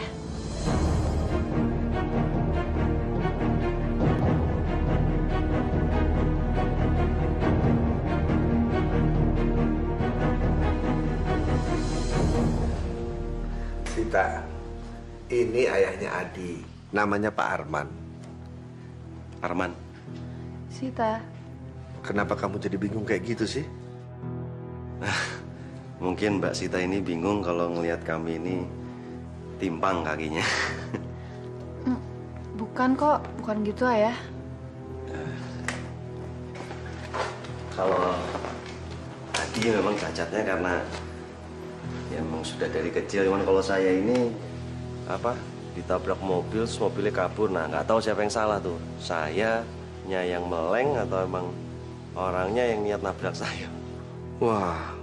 Sita, ini ayahnya Adi. Namanya Pak Arman. Arman. Sita. Kenapa kamu jadi bingung kayak gitu sih? Mungkin Mbak Sita ini bingung kalau ngelihat kami ini timpang kakinya. Bukan kok, bukan gitu Ayah. Kalau Adi memang cacatnya karena ya memang sudah dari kecil. Cuman kalau saya ini ditabrak mobil, terus mobilnya kabur. Nah, nggak tahu siapa yang salah tuh. Sayanya yang meleng atau emang orangnya yang niat nabrak saya. Wah,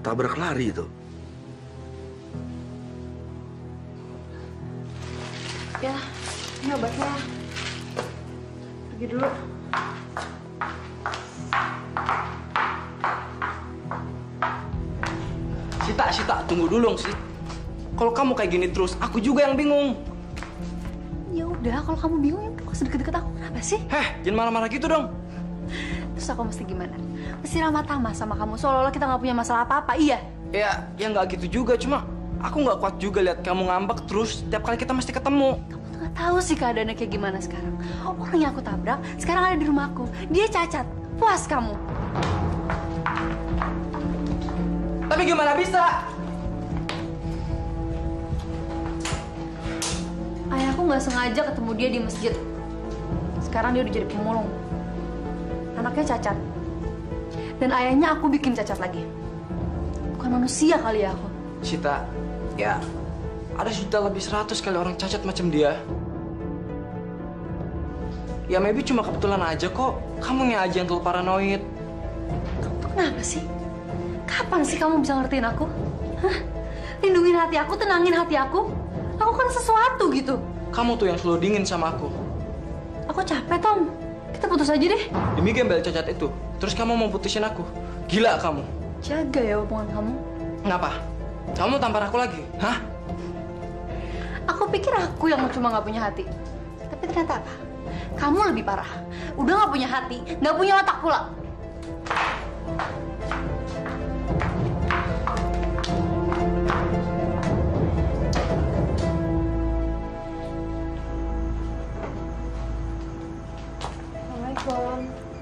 tabrak lari itu. Ya, ini obatnya. Pergi dulu. Sita, tunggu dulu dong, Sit. Kalau kamu kayak gini terus, aku juga yang bingung. Ya udah, kalau kamu bingung ya gak usah deket-deket aku. Kenapa sih? Jangan marah-marah gitu dong. Terus aku mesti gimana? Mesti ramah tamah sama kamu, seolah-olah kita nggak punya masalah apa-apa, iya? Ya nggak gitu juga. Cuma aku nggak kuat juga lihat kamu ngambek terus. Tiap kali kita mesti ketemu. Kamu tuh nggak tahu sih keadaannya kayak gimana sekarang. Orang yang aku tabrak sekarang ada di rumahku. Dia cacat. Puas kamu? Tapi gimana bisa? Ayahku nggak sengaja ketemu dia di masjid. Sekarang dia udah jadi pemulung. Anaknya cacat. Dan ayahnya aku bikin cacat lagi. Bukan manusia kali ya aku. Sita, ya ada sudah lebih 100 kali orang cacat macam dia. Ya maybe cuma kebetulan aja kok. Kamunya aja yang terlalu paranoid. Kamu tuh kenapa sih? Kapan sih kamu bisa ngertiin aku? Hah? Lindungin hati aku, tenangin hati aku. Lakukan sesuatu gitu. Kamu tuh yang selalu dingin sama aku. Aku capek, Tom. Kita putus aja deh. Demi gembel cacat itu. Terus kamu mau putusin aku? Gila kamu. Jaga ya hubungan kamu. Kenapa? Kamu tampar aku lagi? Hah? Aku pikir aku yang cuma nggak punya hati. Tapi ternyata apa? Kamu lebih parah. Udah nggak punya hati, nggak punya otak pula.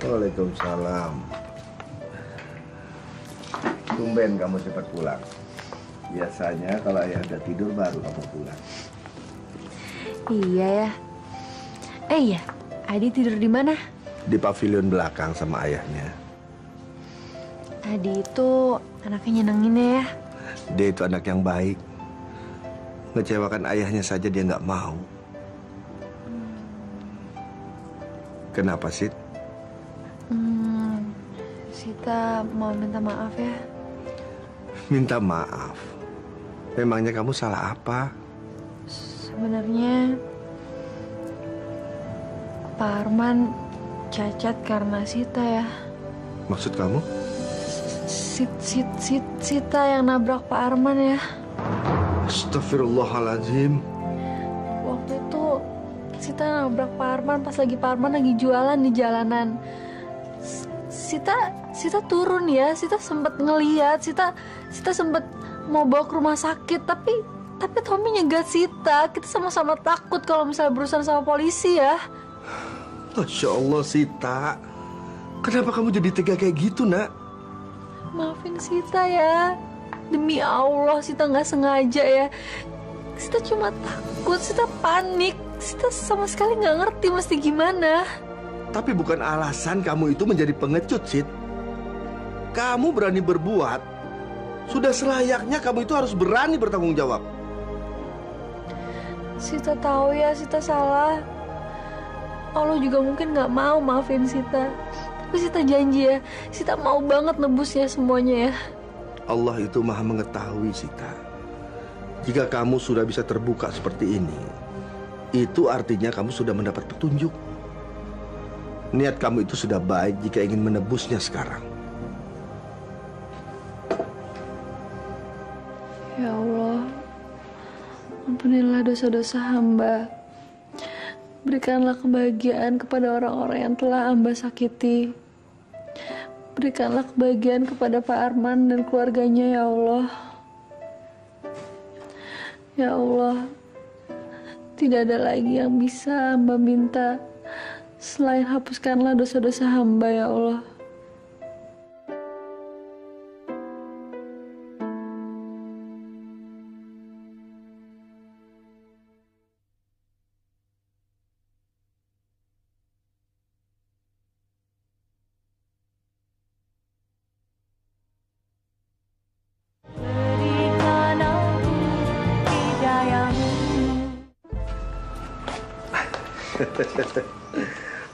Waalaikumsalam. Tumben kamu cepat pulang. Biasanya kalau ayah udah tidur baru kamu pulang. Iya ya. Iya, Adi tidur di mana? Di pavilion belakang sama ayahnya. Adi itu anaknya nyenenginnya ya. Dia itu anak yang baik. Ngecewakan ayahnya saja dia nggak mau. Kenapa sih? Sita mau minta maaf ya. Minta maaf? Memangnya kamu salah apa? Sebenarnya Pak Arman cacat karena Sita ya. Maksud kamu? Sita yang nabrak Pak Arman ya. Astagfirullahaladzim. Waktu itu Sita nabrak Pak Arman pas lagi Pak Arman lagi jualan di jalanan. Sita turun ya, Sita sempet ngeliat, Sita sempet mau bawa ke rumah sakit, tapi Tommy nyegat Sita. Kita sama-sama takut kalau misalnya berurusan sama polisi ya. Masya Allah Sita, kenapa kamu jadi tega kayak gitu nak? Maafin Sita ya, demi Allah Sita nggak sengaja ya. Sita cuma takut, Sita panik, Sita sama sekali nggak ngerti mesti gimana. Tapi bukan alasan kamu itu menjadi pengecut, Sid. Kamu berani berbuat, sudah selayaknya kamu itu harus berani bertanggung jawab. Sita tahu ya, Sita salah. Allah juga mungkin nggak mau maafin Sita. Tapi Sita janji ya, Sita mau banget nebusnya semuanya ya. Allah itu maha mengetahui, Sita. Jika kamu sudah bisa terbuka seperti ini, itu artinya kamu sudah mendapat petunjuk. Niat kamu itu sudah baik jika ingin menebusnya sekarang. Ya Allah, ampunilah dosa-dosa hamba. Berikanlah kebahagiaan kepada orang-orang yang telah hamba sakiti. Berikanlah kebahagiaan kepada Pak Arman dan keluarganya, ya Allah. Ya Allah, tidak ada lagi yang bisa hamba minta selain hapuskanlah dosa-dosa hamba, ya Allah.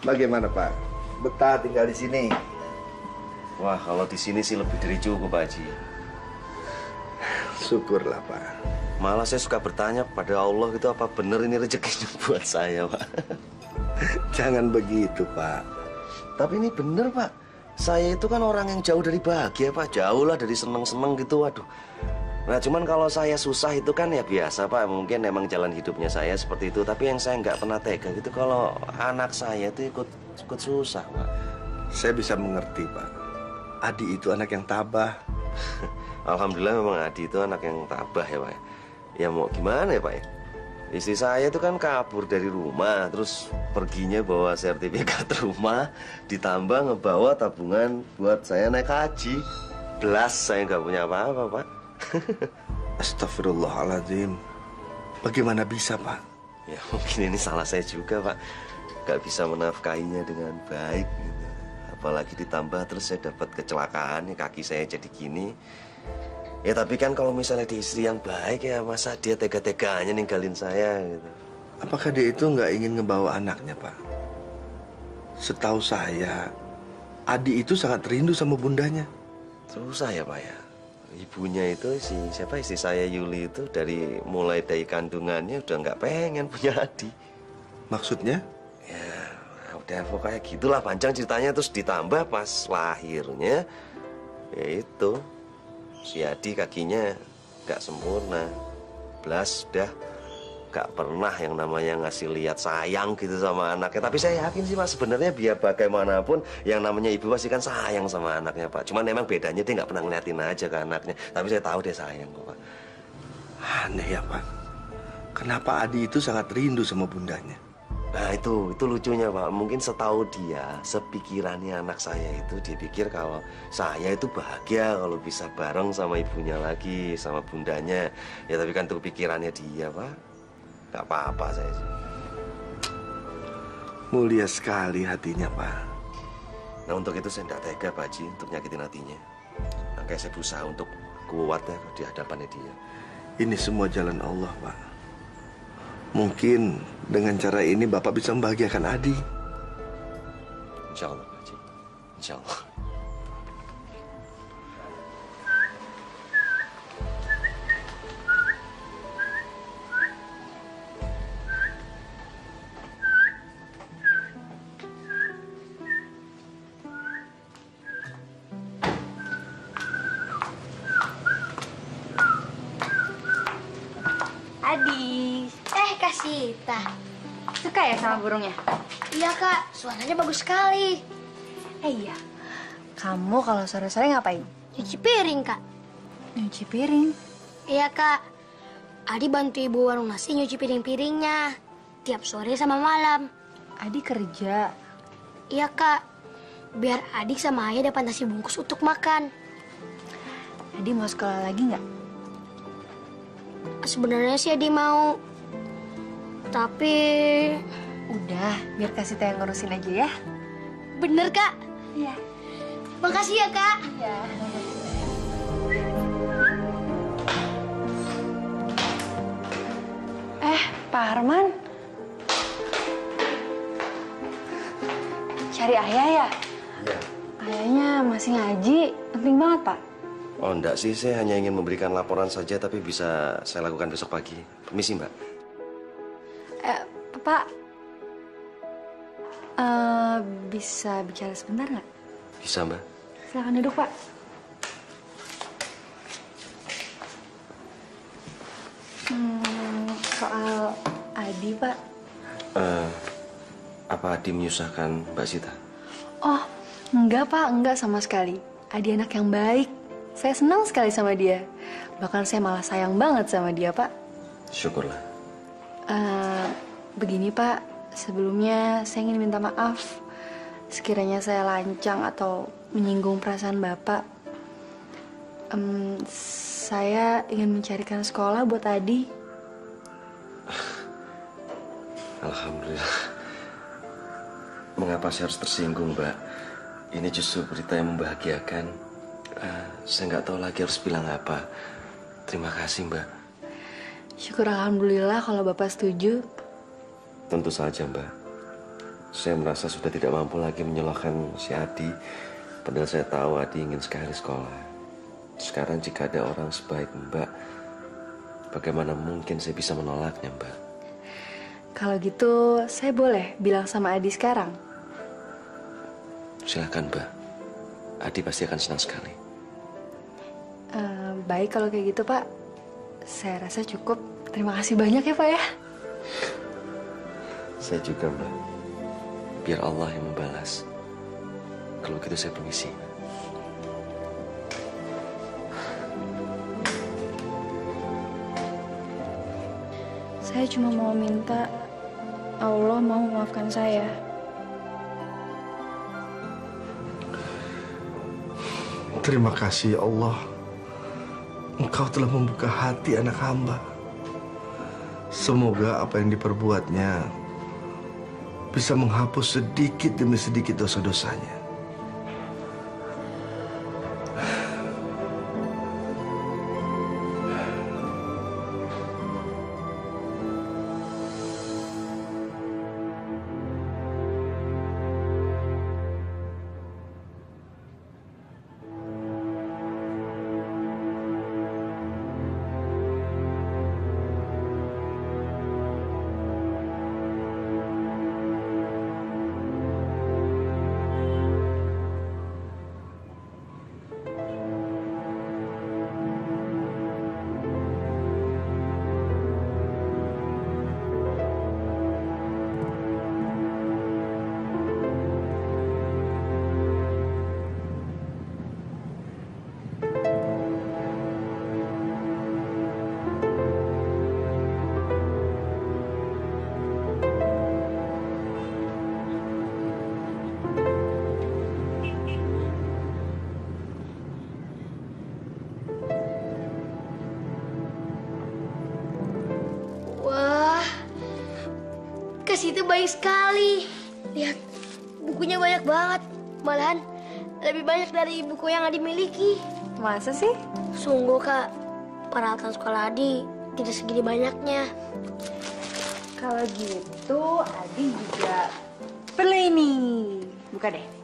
Bagaimana Pak? Betah tinggal di sini? Wah, kalau di sini sih lebih dari cukup, Pak Haji. Syukurlah Pak. Malah saya suka bertanya pada Allah itu apa benar ini rezekinya buat saya, Pak. Jangan begitu Pak. Tapi ini benar, Pak. Saya itu kan orang yang jauh dari bahagia, Pak. Jauh lah dari seneng-seneng gitu, waduh. Nah, cuman kalau saya susah itu kan ya biasa, Pak. Mungkin emang jalan hidupnya saya seperti itu. Tapi yang saya nggak pernah tega gitu kalau anak saya itu ikut susah, Pak. Saya bisa mengerti, Pak. Adi itu anak yang tabah. Alhamdulillah memang Adi itu anak yang tabah ya, Pak. Ya mau gimana ya, Pak ya? Istri saya itu kan kabur dari rumah, terus perginya bawa sertifikat rumah, ditambah ngebawa tabungan buat saya naik haji. Belas saya nggak punya apa-apa, Pak. Astagfirullahaladzim. Bagaimana bisa, Pak? Ya mungkin ini salah saya juga, Pak. Gak bisa menafkahinya dengan baik gitu. Apalagi ditambah terus saya dapat kecelakaan, kaki saya jadi gini. Ya tapi kan kalau misalnya di istri yang baik ya masa dia tega-teganya ninggalin saya gitu. Apakah dia itu nggak ingin ngebawa anaknya, Pak? Setahu saya, Adi itu sangat rindu sama bundanya. Susah ya, Pak ya. Ibunya itu siapa istri saya Yuli itu mulai dari kandungannya udah nggak pengen punya Adi. Maksudnya? Ya udah pokoknya gitulah panjang ceritanya, terus ditambah pas lahirnya ya itu si Adi kakinya nggak sempurna, belas udah nggak pernah yang namanya ngasih lihat sayang gitu sama anaknya. Tapi saya yakin sih, Pak, sebenarnya biar bagaimanapun yang namanya ibu pasti kan sayang sama anaknya, Pak. Cuman memang bedanya dia nggak pernah ngeliatin aja ke anaknya. Tapi saya tahu dia sayang kok, Pak. Aneh ya, Pak. Kenapa Adi itu sangat rindu sama bundanya? Nah itu lucunya, Pak. Mungkin setahu dia, sepikirannya anak saya itu dia pikir kalau saya itu bahagia kalau bisa bareng sama ibunya lagi, sama bundanya. Ya tapi kan itu pikirannya dia, Pak. Gak apa-apa saya sih. Mulia sekali hatinya, Pak. Nah untuk itu saya tidak tega, Pak Haji, untuk nyakitin hatinya. Makanya saya berusaha untuk kuat ya di hadapannya dia. Ini semua jalan Allah, Pak. Mungkin dengan cara ini Bapak bisa membahagiakan Adi. Insya Allah, Pak Haji. Insya Allah. Adi. Kak Sita. Suka ya sama burungnya? Iya, Kak. Suaranya bagus sekali. Iya. Kamu kalau sore-sore ngapain? Nyuci piring, Kak. Nyuci piring? Iya, Kak. Adi bantu ibu warung nasi nyuci piring-piringnya. Tiap sore sama malam. Adi kerja? Iya, Kak. Biar adik sama ayah dapat nasi bungkus untuk makan. Adi mau sekolah lagi nggak? Sebenarnya sih Adi mau. Tapi... Udah, biar kasih Teh ngurusin aja ya. Bener, Kak? Iya. Makasih ya, Kak. Iya. Pak Arman. Cari ayah ya? Iya. Ayahnya masih ngaji. Penting banget, Pak. Oh enggak sih, saya hanya ingin memberikan laporan saja, tapi bisa saya lakukan besok pagi. Permisi Mbak. Pak, bisa bicara sebentar nggak? Bisa Mbak. Silakan duduk Pak. Soal Adi Pak. Apa Adi menyusahkan Mbak Sita? Oh, enggak Pak, enggak sama sekali. Adi anak yang baik. Saya senang sekali sama dia. Bahkan saya malah sayang banget sama dia Pak. Syukurlah. Begini Pak, sebelumnya saya ingin minta maaf. Sekiranya saya lancang atau menyinggung perasaan Bapak. Saya ingin mencarikan sekolah buat Adi. Alhamdulillah. Mengapa saya harus tersinggung, Mbak? Ini justru berita yang membahagiakan. Saya nggak tahu lagi harus bilang apa. Terima kasih, Mbak. Syukur alhamdulillah kalau Bapak setuju. Tentu saja, Mbak. Saya merasa sudah tidak mampu lagi menyalahkan si Adi. Padahal saya tahu Adi ingin sekali sekolah. Sekarang jika ada orang sebaik Mbak, bagaimana mungkin saya bisa menolaknya, Mbak? Kalau gitu, saya boleh bilang sama Adi sekarang? Silakan, Mbak. Adi pasti akan senang sekali. Baik kalau kayak gitu, Pak. Saya rasa cukup. Terima kasih banyak ya, Pak ya. Saya juga, Mbak. Biar Allah yang membalas. Kalau gitu saya permisi. Saya cuma mau minta Allah mau memaafkan saya. Terima kasih ya Allah. Engkau telah membuka hati anak hamba. Semoga apa yang diperbuatnya bisa menghapus sedikit demi sedikit dosa-dosanya. Itu banyak sekali. Lihat, bukunya banyak banget. Malahan lebih banyak dari buku yang Adi miliki. Masa sih? Sungguh, Kak. Peralatan sekolah Adi tidak segini banyaknya. Kalau gitu, Adi juga perlu ini. Buka deh.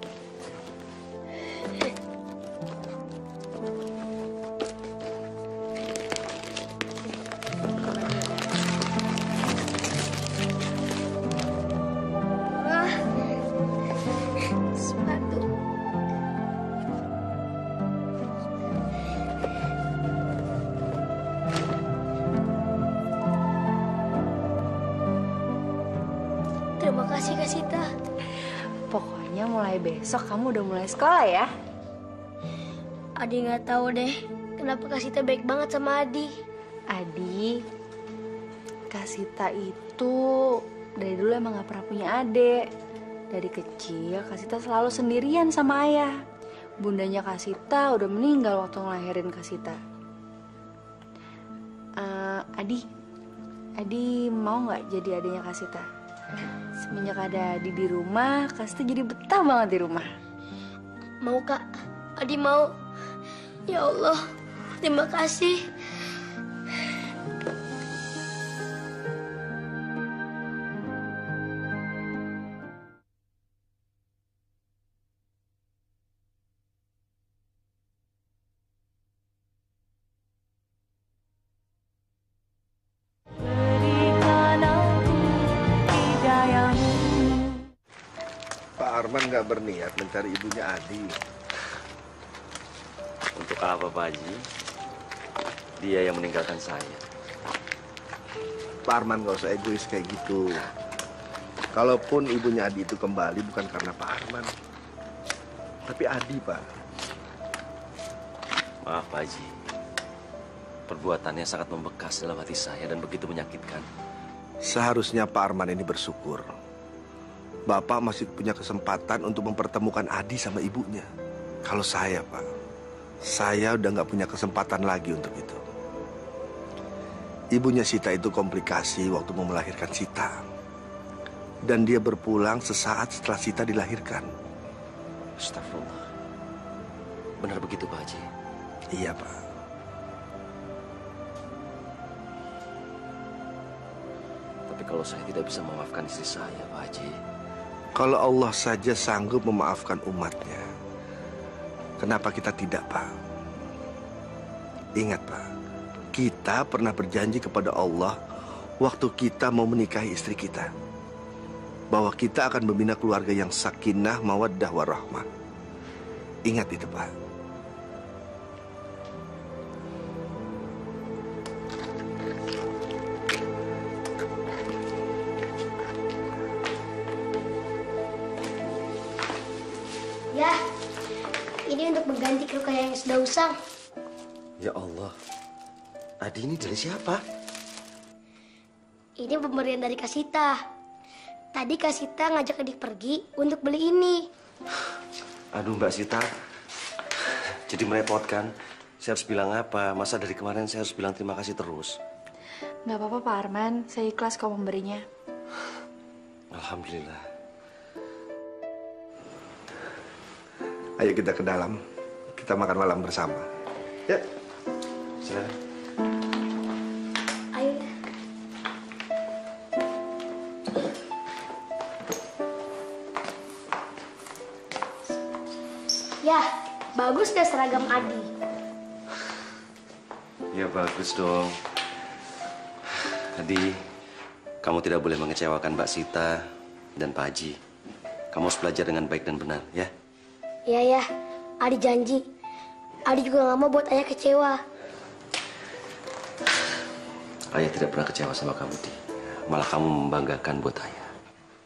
Terima kasih, Kak Sita. Pokoknya mulai besok kamu udah mulai sekolah ya. Adi nggak tahu deh kenapa Kak Sita baik banget sama Adi. Adi, Kak Sita itu dari dulu emang gak pernah punya adik. Dari kecil Kak Sita selalu sendirian sama ayah. Bundanya Kak Sita udah meninggal waktu ngelahirin Kak Sita. Adi mau nggak jadi adiknya Kak Sita? Semenjak ada Adi di rumah, Kak Sita jadi betah banget di rumah. Mau, Kak. Adi mau. Ya Allah, terima kasih. nggak berniat mencari ibunya Adi. Untuk apa, Pak Haji? Dia yang meninggalkan saya. Pak Arman nggak usah egois kayak gitu. Kalaupun ibunya Adi itu kembali bukan karena Pak Arman, tapi Adi, Pak. Maaf, Pak Haji. Perbuatannya sangat membekas dalam hati saya dan begitu menyakitkan. Seharusnya Pak Arman ini bersyukur. Bapak masih punya kesempatan untuk mempertemukan Adi sama ibunya. Kalau saya, Pak, saya udah nggak punya kesempatan lagi untuk itu. Ibunya Sita itu komplikasi waktu mau melahirkan Sita. Dan dia berpulang sesaat setelah Sita dilahirkan. Astagfirullah. Benar begitu, Pak Haji? Iya, Pak. Tapi kalau saya tidak bisa memaafkan istri saya, Pak Haji. Kalau Allah saja sanggup memaafkan umatnya, kenapa kita tidak, Pak? Ingat, Pak, kita pernah berjanji kepada Allah waktu kita mau menikahi istri kita, bahwa kita akan membina keluarga yang sakinah, mawaddah, warahmah. Ingat itu, Pak. Ya, ini untuk mengganti luka yang sudah usang. Ya Allah, Adi ini dari siapa? Ini pemberian dari Kasita. Tadi Kasita ngajak adik pergi untuk beli ini. Aduh, Mbak Sita, jadi merepotkan. Saya harus bilang apa? Masa dari kemarin saya harus bilang terima kasih terus? Nggak apa-apa, Pak Arman. Saya ikhlas kau memberinya. Alhamdulillah. Ayo kita ke dalam, kita makan malam bersama. Ya, silakan. Ayo. Ya, bagus deh seragam Adi. Ya bagus dong. Adi, kamu tidak boleh mengecewakan Mbak Sita dan Pak Haji. Kamu harus belajar dengan baik dan benar, ya? Iya, ya. Adi janji. Adi juga nggak mau buat ayah kecewa. Ayah tidak pernah kecewa sama kamu, Di. Malah kamu membanggakan buat ayah.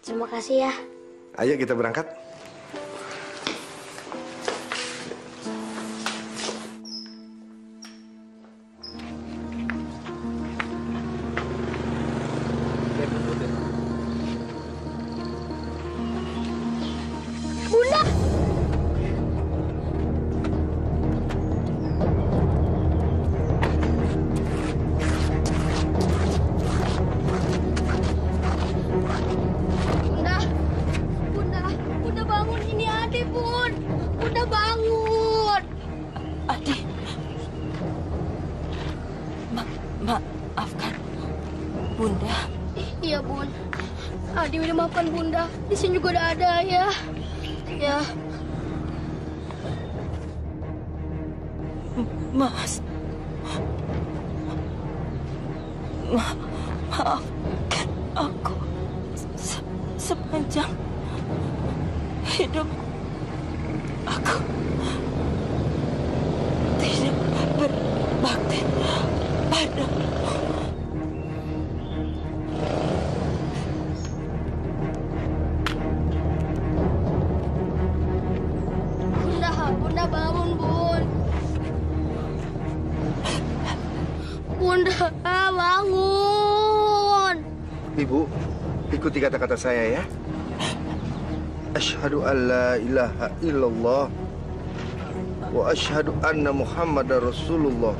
Terima kasih ya. Ayo kita berangkat. Bunda! Bunda bangun, ini Adi, Bun. Bunda bangun. Adi. Maafkan Bunda. Iya, Bun. Adi udah maafkan Bunda. Di sini juga udah ada ya. Ya. Mas. Maafkan aku sepanjang hidup aku tidak berbakti padamu. Bunda bangun, Bun. Bunda bangun. Ibu, ikuti kata-kata saya ya. Asyhadu an la ilaha illallah wa asyhadu anna Muhammadar Rasulullah.